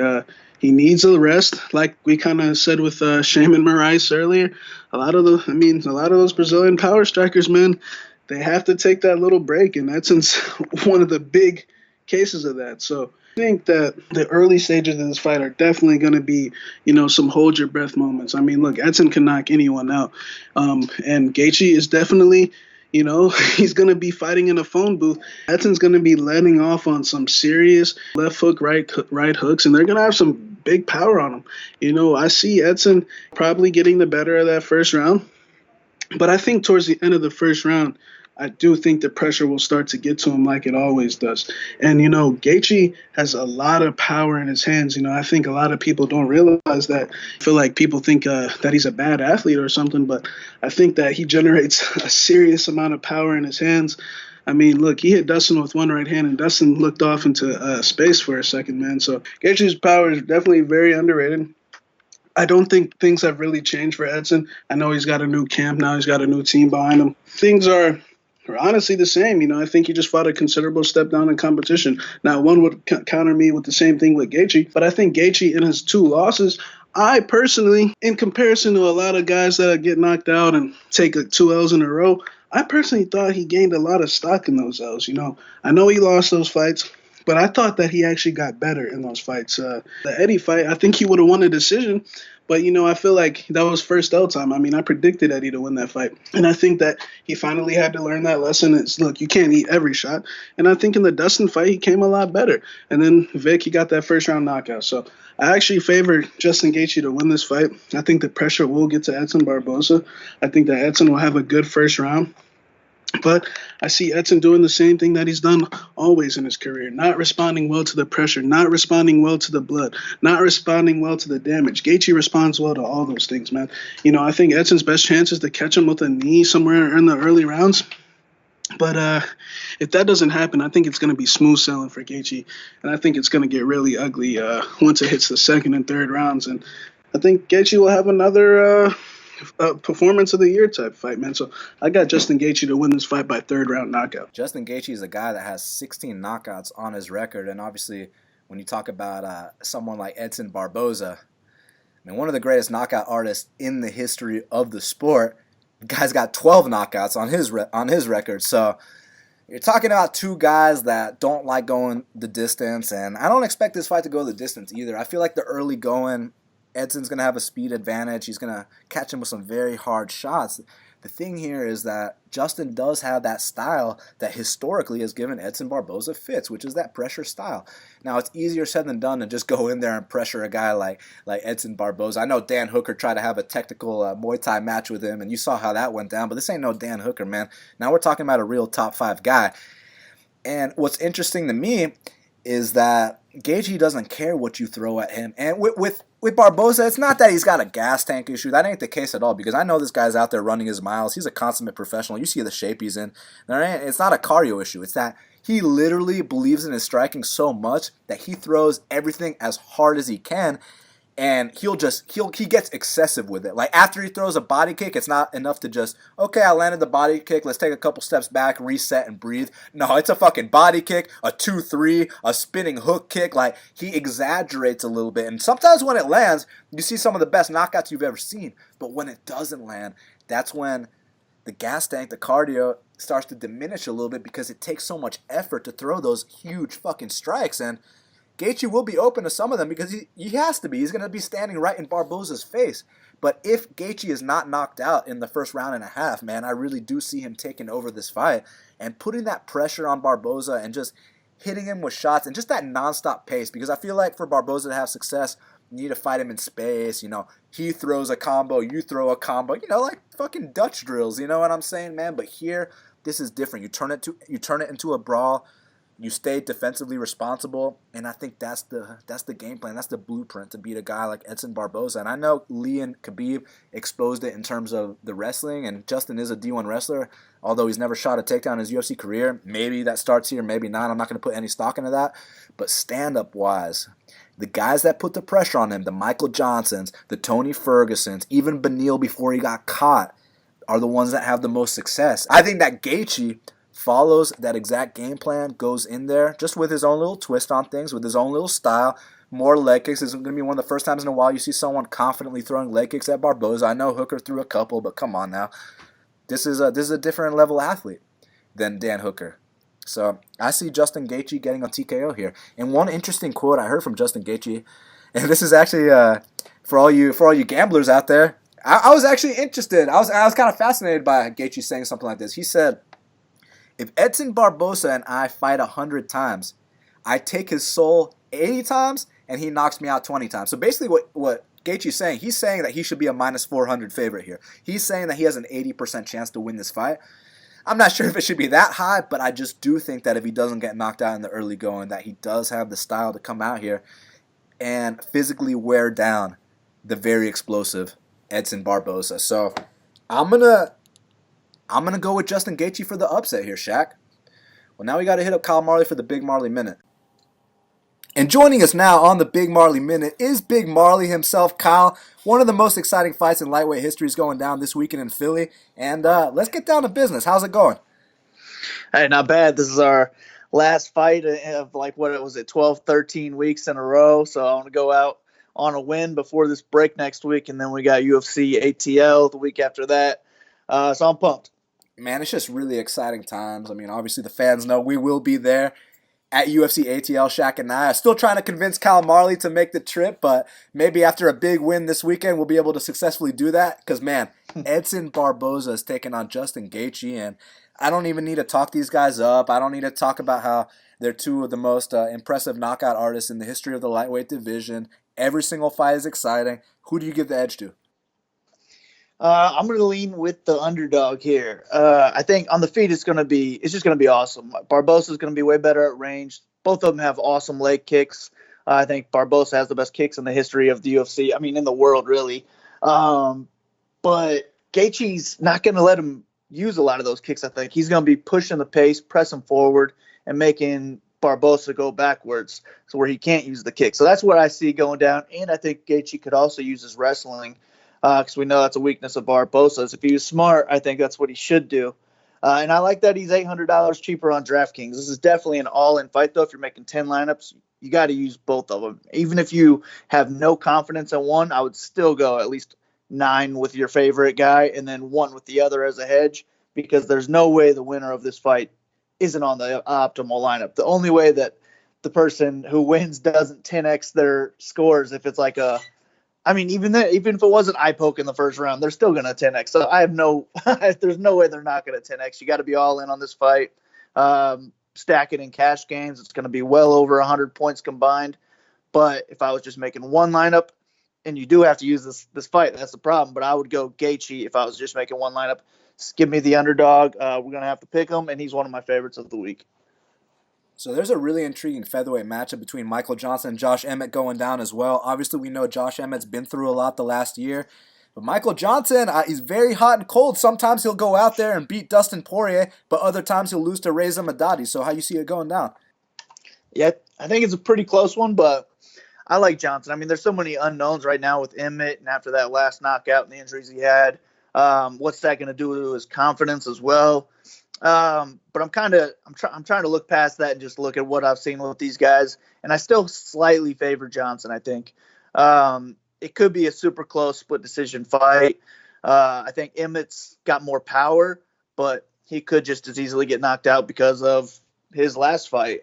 needs a rest, like we kind of said with Sheymon Moraes earlier. A lot of those Brazilian power strikers, man, they have to take that little break, and Edson's one of the big cases of that. So I think that the early stages of this fight are definitely going to be, some hold your breath moments. I mean, look, Edson can knock anyone out, and Gaethje is definitely. He's going to be fighting in a phone booth. Edson's going to be letting off on some serious left hook, right hooks, and they're going to have some big power on him. I see Edson probably getting the better of that first round, but I think towards the end of the first round, I do think the pressure will start to get to him like it always does. And, Gaethje has a lot of power in his hands. I think a lot of people don't realize that. I feel like people think that he's a bad athlete or something, but I think that he generates a serious amount of power in his hands. I mean, look, he hit Dustin with one right hand, and Dustin looked off into space for a second, man. So Gaethje's power is definitely very underrated. I don't think things have really changed for Edson. I know he's got a new camp now. He's got a new team behind him. Things are honestly the same. I think he just fought a considerable step down in competition. Now, one would counter me with the same thing with Gaethje, but I think Gaethje in his 2 losses, I personally, in comparison to a lot of guys that get knocked out and take 2 L's in a row, I personally thought he gained a lot of stock in those L's. I know he lost those fights, But I thought that he actually got better in those fights. The Eddie fight, I think he would have won a decision. But, I feel like that was first L time. I mean, I predicted Eddie to win that fight. And I think that he finally had to learn that lesson. It's, look, you can't eat every shot. And I think in the Dustin fight, he came a lot better. And then Vic, he got that first round knockout. So I actually favor Justin Gaethje to win this fight. I think the pressure will get to Edson Barboza. I think that Edson will have a good first round. But I see Edson doing the same thing that he's done always in his career, not responding well to the pressure, not responding well to the blood, not responding well to the damage. Gaethje responds well to all those things, man. I think Edson's best chance is to catch him with a knee somewhere in the early rounds. But if that doesn't happen, I think it's going to be smooth sailing for Gaethje, and I think it's going to get really ugly once it hits the second and third rounds. And I think Gaethje will have another performance of the year type fight, man. So I got Justin Gaethje to win this fight by third round knockout. Justin Gaethje is a guy that has 16 knockouts on his record, and obviously when you talk about someone like Edson Barboza, I mean, one of the greatest knockout artists in the history of the sport, the guy's got 12 knockouts on his record. So you're talking about two guys that don't like going the distance, and I don't expect this fight to go the distance either. I feel like the early going, Edson's going to have a speed advantage. He's going to catch him with some very hard shots. The thing here is that Justin does have that style that historically has given Edson Barboza fits, which is that pressure style. Now, it's easier said than done to just go in there and pressure a guy like Edson Barboza. I know Dan Hooker tried to have a technical Muay Thai match with him, and you saw how that went down, but this ain't no Dan Hooker, man. Now we're talking about a real top 5 guy. And what's interesting to me is that Gaethje doesn't care what you throw at him. And with Barboza, it's not that he's got a gas tank issue. That ain't the case at all, because I know this guy's out there running his miles. He's a consummate professional. You see the shape he's in. It's not a cardio issue. It's that he literally believes in his striking so much that he throws everything as hard as he can, and he gets excessive with it. Like after he throws a body kick, it's not enough to just, okay, I landed the body kick, let's take a couple steps back, reset, and breathe. No, it's a fucking body kick, a 2-3, a spinning hook kick. Like, he exaggerates a little bit. And sometimes when it lands, you see some of the best knockouts you've ever seen. But when it doesn't land, that's when the gas tank, the cardio, starts to diminish a little bit, because it takes so much effort to throw those huge fucking strikes. And Gaethje will be open to some of them, because he has to be. He's going to be standing right in Barboza's face. But if Gaethje is not knocked out in the first round and a half, man, I really do see him taking over this fight and putting that pressure on Barboza and just hitting him with shots and just that nonstop pace. Because I feel like for Barboza to have success, you need to fight him in space. He throws a combo, you throw a combo, like fucking Dutch drills. You know what I'm saying, man? But here, this is different. You turn it into a brawl. You stay defensively responsible, and I think that's the game plan. That's the blueprint to beat a guy like Edson Barboza. And I know Lee and Khabib exposed it in terms of the wrestling, and Justin is a D1 wrestler, although he's never shot a takedown in his UFC career. Maybe that starts here, maybe not. I'm not going to put any stock into that. But stand-up-wise, the guys that put the pressure on him, the Michael Johnsons, the Tony Fergusons, even Beneil before he got caught, are the ones that have the most success. I think that Gaethje follows that exact game plan, goes in there just with his own little twist on things, with his own little style. More leg kicks. This is going to be one of the first times in a while you see someone confidently throwing leg kicks at Barboza. I know Hooker threw a couple, but come on now. This is a different level athlete than Dan Hooker. So I see Justin Gaethje getting a TKO here. And one interesting quote I heard from Justin Gaethje, and this is actually for all you gamblers out there, I was actually interested. I was kind of fascinated by Gaethje saying something like this. He said, "If Edson Barboza and I fight 100 times, I take his soul 80 times, and he knocks me out 20 times." So basically what Gaethje's saying, he's saying that he should be a minus 400 favorite here. He's saying that he has an 80% chance to win this fight. I'm not sure if it should be that high, but I just do think that if he doesn't get knocked out in the early going, that he does have the style to come out here and physically wear down the very explosive Edson Barboza. So I'm gonna go with Justin Gaethje for the upset here, Shaq. Well, now we got to hit up Kyle Marley for the Big Marley Minute. And joining us now on the Big Marley Minute is Big Marley himself, Kyle. One of the most exciting fights in lightweight history is going down this weekend in Philly. And let's get down to business. How's it going? Hey, not bad. This is our last fight of 12, 13 weeks in a row. So I want to go out on a win before this break next week. And then we got UFC ATL the week after that. So I'm pumped. Man, it's just really exciting times. I mean, obviously the fans know we will be there. at UFC ATL Shaq and I. Still trying to convince Kyle Marley to make the trip, but maybe after a big win this weekend, we'll be able to successfully do that. Because, man, Edson Barboza is taking on Justin Gaethje, and I don't even need to talk these guys up. I don't need to talk about how they're two of the most impressive knockout artists in the history of the lightweight division. Every single fight is exciting. Who do you give the edge to? I'm going to lean with the underdog here. I think on the feet it's just going to be awesome. Barboza is going to be way better at range. Both of them have awesome leg kicks. I think Barboza has the best kicks in the history of the UFC. I mean, in the world, really. But Gaethje's not going to let him use a lot of those kicks. I think he's going to be pushing the pace, pressing forward, and making Barboza go backwards, so where he can't use the kick. So that's what I see going down. And I think Gaethje could also use his wrestling, because we know that's a weakness of Barboza's. If he was smart, I think that's what he should do. And I like that he's $800 cheaper on DraftKings. This is definitely an all-in fight, though. If you're making 10 lineups, you got to use both of them. Even if you have no confidence in one, I would still go at least 9 with your favorite guy and then 1 with the other as a hedge, because there's no way the winner of this fight isn't on the optimal lineup. The only way that the person who wins doesn't 10x their scores if it's like even if it wasn't eye poke in the first round, they're still going to 10x. So there's no way they're not going to 10x. You got to be all in on this fight. Stack it in cash games. It's going to be well over 100 points combined. But if I was just making one lineup, and you do have to use this fight, that's the problem. But I would go Gaethje if I was just making one lineup. Just give me the underdog. We're going to have to pick him, and he's one of my favorites of the week. So there's a really intriguing featherweight matchup between Michael Johnson and Josh Emmett going down as well. Obviously, we know Josh Emmett's been through a lot the last year. But Michael Johnson, he's very hot and cold. Sometimes he'll go out there and beat Dustin Poirier, but other times he'll lose to Reza Madadi. So how you see it going down? Yeah, I think it's a pretty close one, but I like Johnson. I mean, there's so many unknowns right now with Emmett, and after that last knockout and the injuries he had, what's that going to do to his confidence as well? But I'm trying to look past that and just look at what I've seen with these guys, and I still slightly favor Johnson. I think it could be a super close split decision fight. I think Emmett's got more power, but he could just as easily get knocked out because of his last fight.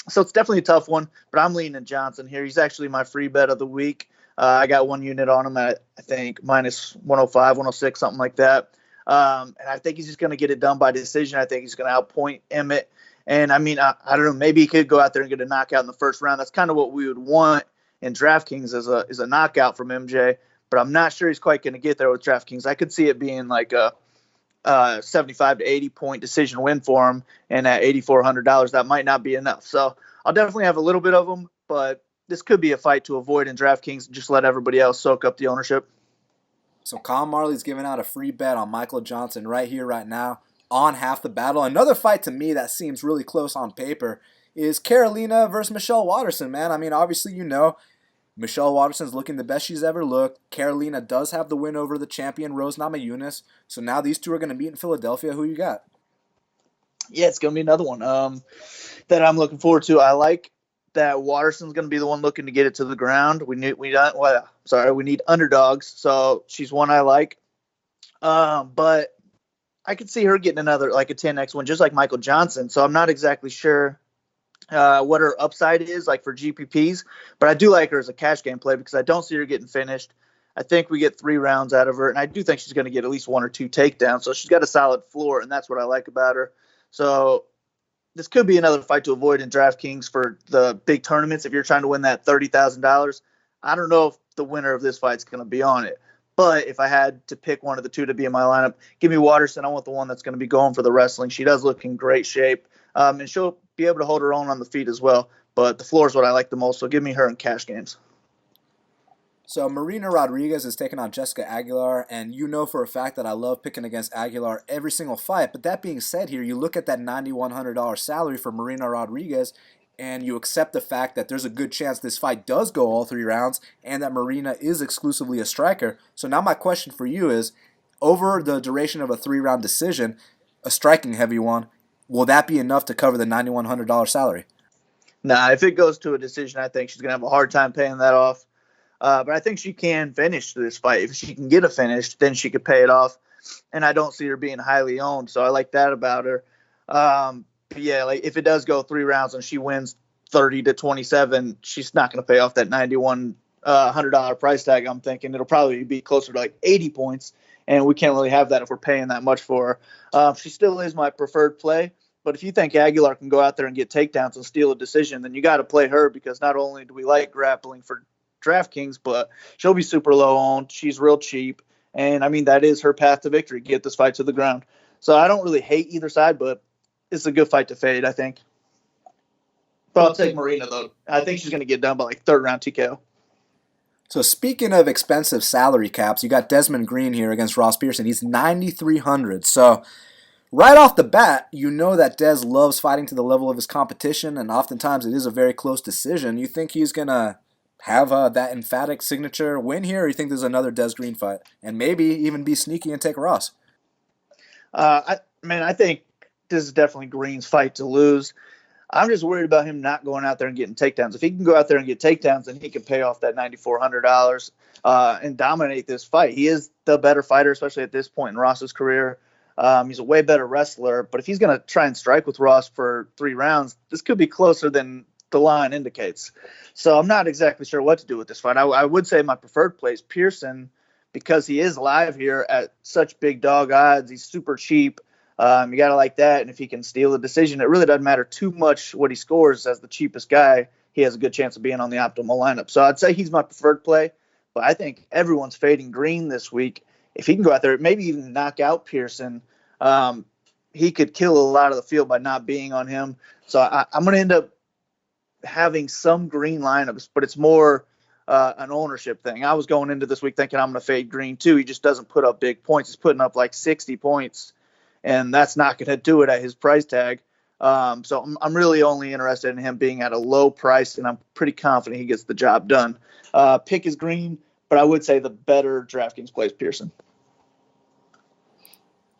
So it's definitely a tough one, but I'm leaning Johnson here. He's actually my free bet of the week. I got 1 unit on him at, I think, minus 105, 106, something like that. And I think he's just going to get it done by decision. I think he's going to outpoint Emmett. And, I mean, I don't know, maybe he could go out there and get a knockout in the first round. That's kind of what we would want in DraftKings is a knockout from MJ. But I'm not sure he's quite going to get there with DraftKings. I could see it being like a 75 to 80 point decision win for him. And at $8,400, that might not be enough. So I'll definitely have a little bit of them, but this could be a fight to avoid in DraftKings. Just let everybody else soak up the ownership. So Kyle Marley's giving out a free bet on Michael Johnson right here, right now, on Half the Battle. Another fight to me that seems really close on paper is Karolina versus Michelle Waterson, man. I mean, obviously, you know, Michelle Waterson's looking the best she's ever looked. Karolina does have the win over the champion, Rose Namajunas. So now these two are going to meet in Philadelphia. Who you got? Yeah, it's going to be another one that I'm looking forward to. I like that Waterson's going to be the one looking to get it to the ground. We need underdogs, so she's one I like. But I could see her getting another, like a 10x win, just like Michael Johnson. So I'm not exactly sure what her upside is, like for GPPs, but I do like her as a cash game play because I don't see her getting finished. I think we get 3 rounds out of her, and I do think she's going to get at least 1 or 2 takedowns. So she's got a solid floor, and that's what I like about her. So this could be another fight to avoid in DraftKings for the big tournaments. If you're trying to win that $30,000, I don't know if the winner of this fight's going to be on it. But if I had to pick one of the two to be in my lineup, give me Waterson. I want the one that's going to be going for the wrestling. She does look in great shape, and she'll be able to hold her own on the feet as well. But the floor is what I like the most, so give me her in cash games. So Marina Rodriguez is taking on Jessica Aguilar, and you know for a fact that I love picking against Aguilar every single fight. But that being said here, you look at that $9,100 salary for Marina Rodriguez, and you accept the fact that there's a good chance this fight does go all 3 rounds, and that Marina is exclusively a striker. So now my question for you is, over the duration of a 3-round decision, a striking heavy one, will that be enough to cover the $9,100 salary? Nah, if it goes to a decision, I think she's going to have a hard time paying that off. But I think she can finish this fight. If she can get a finish, then she could pay it off. And I don't see her being highly owned, so I like that about her. yeah, like if it does go 3 rounds and she wins 30-27, she's not going to pay off that $9,100 price tag. I'm thinking it'll probably be closer to like 80 points, and we can't really have that if we're paying that much for her. She still is my preferred play, but if you think Aguilar can go out there and get takedowns and steal a decision, then you got to play her, because not only do we like grappling for DraftKings, but she'll be super low owned. She's real cheap, and I mean that is her path to victory. Get this fight to the ground. So I don't really hate either side, but it's a good fight to fade, I think. But I'll take Marina, though. I think she's going to get done by like 3rd round TKO. So speaking of expensive salary caps, you got Desmond Green here against Ross Pearson. He's 9,300. So right off the bat, you know that Des loves fighting to the level of his competition, and oftentimes it is a very close decision. You think he's going to have that emphatic signature win here, or you think there's another Des Green fight, and maybe even be sneaky and take Ross? I think this is definitely Green's fight to lose. I'm just worried about him not going out there and getting takedowns. If he can go out there and get takedowns, then he can pay off that $9,400 and dominate this fight. He is the better fighter, especially at this point in Ross's career. He's a way better wrestler. But if he's going to try and strike with Ross for 3 rounds, this could be closer than the line indicates. So I'm not exactly sure what to do with this fight. I would say my preferred play is Pearson, because he is live here at such big dog odds. He's super cheap. You got to like that. And if he can steal a decision, it really doesn't matter too much what he scores. As the cheapest guy, he has a good chance of being on the optimal lineup. So I'd say he's my preferred play. But I think everyone's fading Green this week. If he can go out there, maybe even knock out Pearson, he could kill a lot of the field by not being on him. So I'm going to end up having some Green lineups, but it's more an ownership thing. I was going into this week thinking I'm going to fade Green too. He just doesn't put up big points. He's putting up like 60 points. And that's not going to do it at his price tag. So I'm really only interested in him being at a low price, and I'm pretty confident he gets the job done. Pick is Green, but I would say the better DraftKings play is Pearson.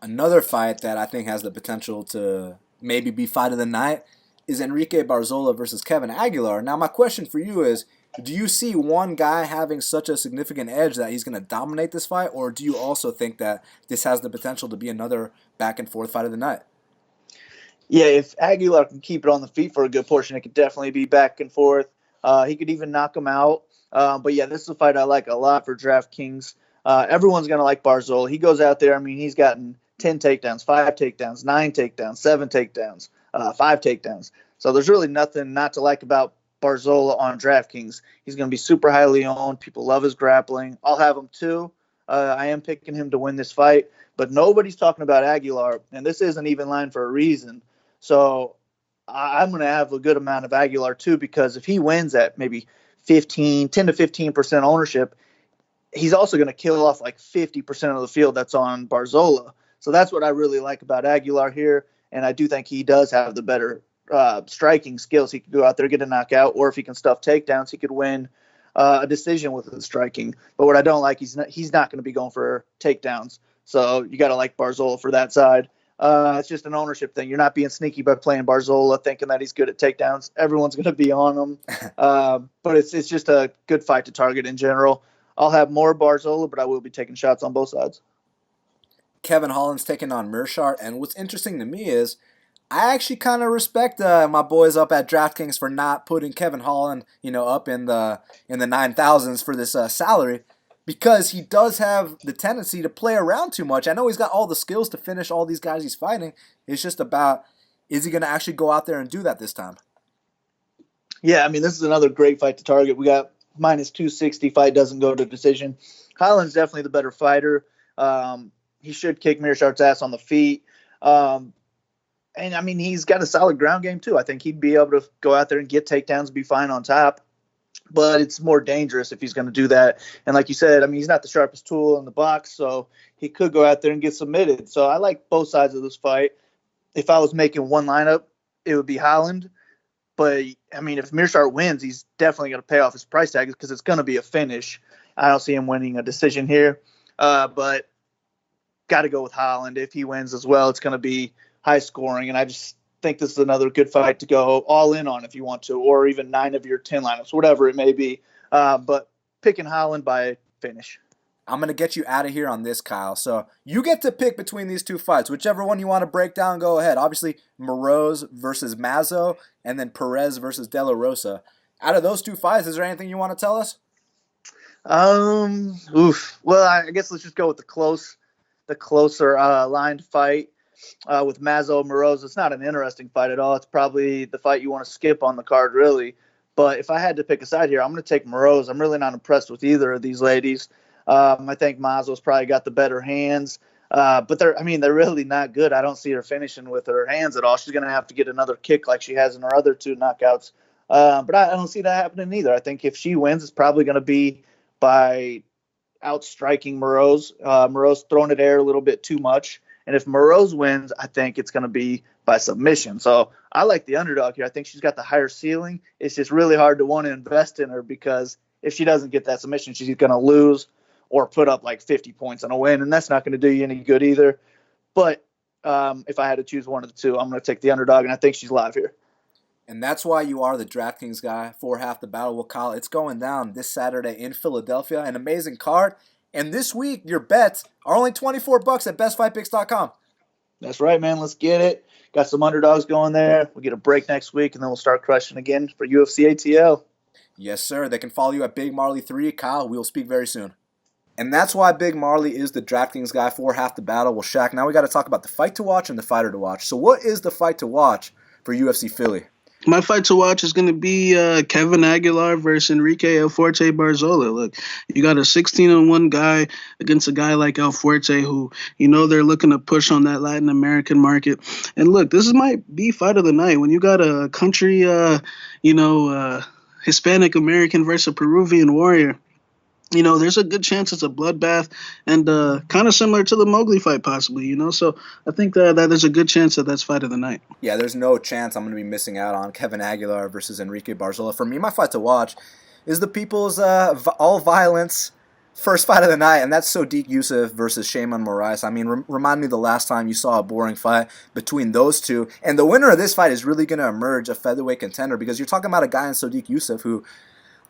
Another fight that I think has the potential to maybe be fight of the night is Enrique Barzola versus Kevin Aguilar. Now, my question for you is, do you see one guy having such a significant edge that he's going to dominate this fight, or do you also think that this has the potential to be another back-and-forth fight of the night? Yeah, if Aguilar can keep it on the feet for a good portion, it could definitely be back and forth. He could even knock him out. But, yeah, this is a fight I like a lot for DraftKings. Everyone's going to like Barzola. He goes out there. I mean, he's gotten 10 takedowns, 5 takedowns, 9 takedowns, 7 takedowns, 5 takedowns. So there's really nothing not to like about Barzola on DraftKings. He's going to be super highly owned. People love his grappling. I'll have him too. I am picking him to win this fight, but nobody's talking about Aguilar, and this is an even line for a reason. So I'm going to have a good amount of Aguilar too, because if he wins at maybe 10 to 15% ownership, he's also going to kill off like 50% of the field that's on Barzola. So that's what I really like about Aguilar here, and I do think he does have the better striking skills. He could go out there, get a knockout, or if he can stuff takedowns, he could win a decision with his striking. But what I don't like, he's not going to be going for takedowns. So you got to like Barzola for that side. It's just an ownership thing. You're not being sneaky by playing Barzola, thinking that he's good at takedowns. Everyone's going to be on him. But it's just a good fight to target in general. I'll have more Barzola, but I will be taking shots on both sides. Kevin Holland's taking on Meerschaert, and what's interesting to me is I actually kind of respect my boys up at DraftKings for not putting Kevin Holland, up in the 9,000s for this salary, because he does have the tendency to play around too much. I know he's got all the skills to finish all these guys he's fighting. It's just about, is he going to actually go out there and do that this time? Yeah, I mean, this is another great fight to target. We got minus 260, fight doesn't go to decision. Holland's definitely the better fighter. He should kick Meerschaert's ass on the feet. And, I mean, he's got a solid ground game, too. I think he'd be able to go out there and get takedowns, be fine on top. But it's more dangerous if he's going to do that. And like you said, I mean, he's not the sharpest tool in the box, so he could go out there and get submitted. So I like both sides of this fight. If I was making one lineup, it would be Holland. But, I mean, if Meerschaert wins, he's definitely going to pay off his price tag because it's going to be a finish. I don't see him winning a decision here. But got to go with Holland. If he wins as well, it's going to be high scoring, and I just think this is another good fight to go all in on if you want to, or even 9 of your 10 lineups, whatever it may be. But picking Holland by finish. I'm going to get you out of here on this, Kyle. So you get to pick between these two fights. Whichever one you want to break down, go ahead. Obviously, Moroz versus Mazo, and then Perez versus De La Rosa. Out of those two fights, is there anything you want to tell us? Oof. Well, I guess let's just go with the closer lined fight with Mazo Moroz. It's not an interesting fight at all. It's probably the fight you want to skip on the card, really. But if I had to pick a side here, I'm going to take Moroz. I'm really not impressed with either of these ladies. I think Mazo's probably got the better hands. But they're really not good. I don't see her finishing with her hands at all. She's going to have to get another kick like she has in her other two knockouts. But I don't see that happening either. I think if she wins, it's probably going to be by outstriking Moroz. Moroz throwing it air a little bit too much. And if Moroz wins, I think it's going to be by submission. So I like the underdog here. I think she's got the higher ceiling. It's just really hard to want to invest in her because if she doesn't get that submission, she's going to lose or put up like 50 points on a win, and that's not going to do you any good either. But if I had to choose one of the two, I'm going to take the underdog, and I think she's live here. And that's why you are the DraftKings guy for Half the Battle. Well, Kyle, it's going down this Saturday in Philadelphia. An amazing card. And this week, your bets are only $24 at bestfightpicks.com. That's right, man. Let's get it. Got some underdogs going there. We'll get a break next week, and then we'll start crushing again for UFC ATL. Yes, sir. They can follow you at Big Marley 3. Kyle, we will speak very soon. And that's why Big Marley is the DraftKings guy for Half the Battle. Well, Shaq, now we got to talk about the fight to watch and the fighter to watch. So what is the fight to watch for UFC Philly? My fight to watch is going to be Kevin Aguilar versus Enrique El Fuerte Barzola. Look, you got a 16-1 guy against a guy like El Fuerte who, they're looking to push on that Latin American market. And look, this might be fight of the night. When you got a country, Hispanic American versus a Peruvian warrior, there's a good chance it's a bloodbath and kind of similar to the Mowgli fight possibly, So I think that there's a good chance that that's fight of the night. Yeah, there's no chance I'm going to be missing out on Kevin Aguilar versus Enrique Barzola. For me, my fight to watch is the people's all-violence first fight of the night, and that's Sodiq Yusuff versus Sheymon Moraes. I mean, remind me the last time you saw a boring fight between those two. And the winner of this fight is really going to emerge a featherweight contender because you're talking about a guy in Sodiq Yusuff who,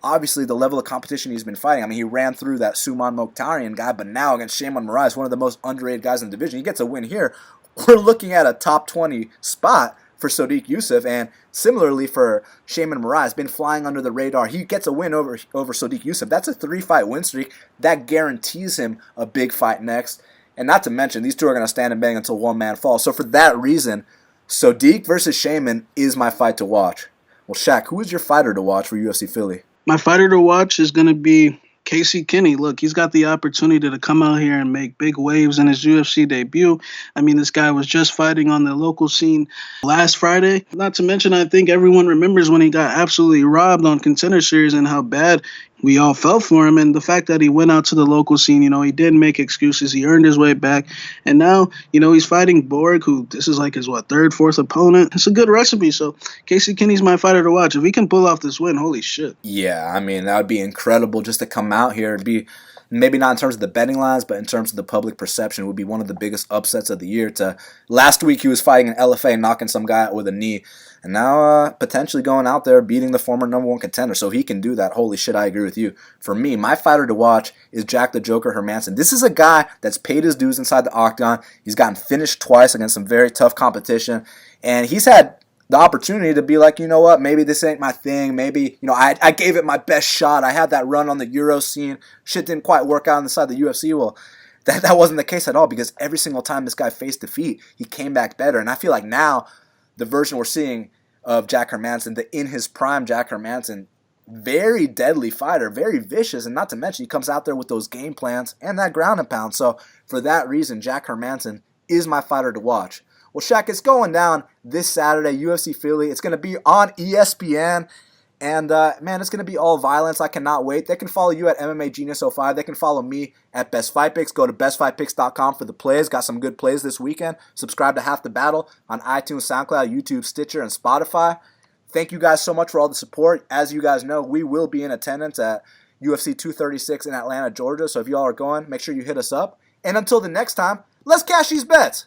obviously, the level of competition he's been fighting. I mean, he ran through that Suman Mokhtarian guy, but now against Sheymon Moraes, one of the most underrated guys in the division, he gets a win here. We're looking at a top 20 spot for Sodiq Yusuff, and similarly for Sheymon Moraes, been flying under the radar. He gets a win over Sodiq Yusuff. That's a 3-fight win streak. That guarantees him a big fight next. And not to mention, these two are going to stand and bang until one man falls. So for that reason, Sodiq versus Sheymon is my fight to watch. Well, Shaq, who is your fighter to watch for UFC Philly? My fighter to watch is going to be Kenney. Look, he's got the opportunity to come out here and make big waves in his UFC debut. I mean, this guy was just fighting on the local scene last Friday. Not to mention, I think everyone remembers when he got absolutely robbed on Contender Series and how bad we all felt for him. And the fact that he went out to the local scene, he didn't make excuses. He earned his way back. And now, he's fighting Borg, who this is like his, third, fourth opponent. It's a good recipe. So Kenney's my fighter to watch. If he can pull off this win, holy shit. Yeah, I mean, that would be incredible just to come out here and be, maybe not in terms of the betting lines, but in terms of the public perception, would be one of the biggest upsets of the year. Last week, he was fighting an LFA, knocking some guy out with a knee. And now potentially going out there beating the former number one contender. So he can do that. Holy shit, I agree with you. For me, my fighter to watch is Jack the Joker Hermansson. This is a guy that's paid his dues inside the octagon. He's gotten finished twice against some very tough competition. And he's had the opportunity to be like, you know what, maybe this ain't my thing. Maybe, I gave it my best shot. I had that run on the Euro scene. Shit didn't quite work out inside the UFC. Well, that wasn't the case at all because every single time this guy faced defeat, he came back better. And I feel like now, the version we're seeing of Jack Hermansson, the in his prime Jack Hermansson, very deadly fighter, very vicious, and not to mention he comes out there with those game plans and that ground and pound. So for that reason, Jack Hermansson is my fighter to watch. Well, Shaq, it's going down this Saturday, UFC Philly. It's going to be on ESPN. And, man, it's going to be all violence. I cannot wait. They can follow you at MMA Genius 05. They can follow me at Best Fight Picks. Go to bestfightpicks.com for the plays. Got some good plays this weekend. Subscribe to Half the Battle on iTunes, SoundCloud, YouTube, Stitcher, and Spotify. Thank you guys so much for all the support. As you guys know, we will be in attendance at UFC 236 in Atlanta, Georgia. So if y'all are going, make sure you hit us up. And until the next time, let's cash these bets.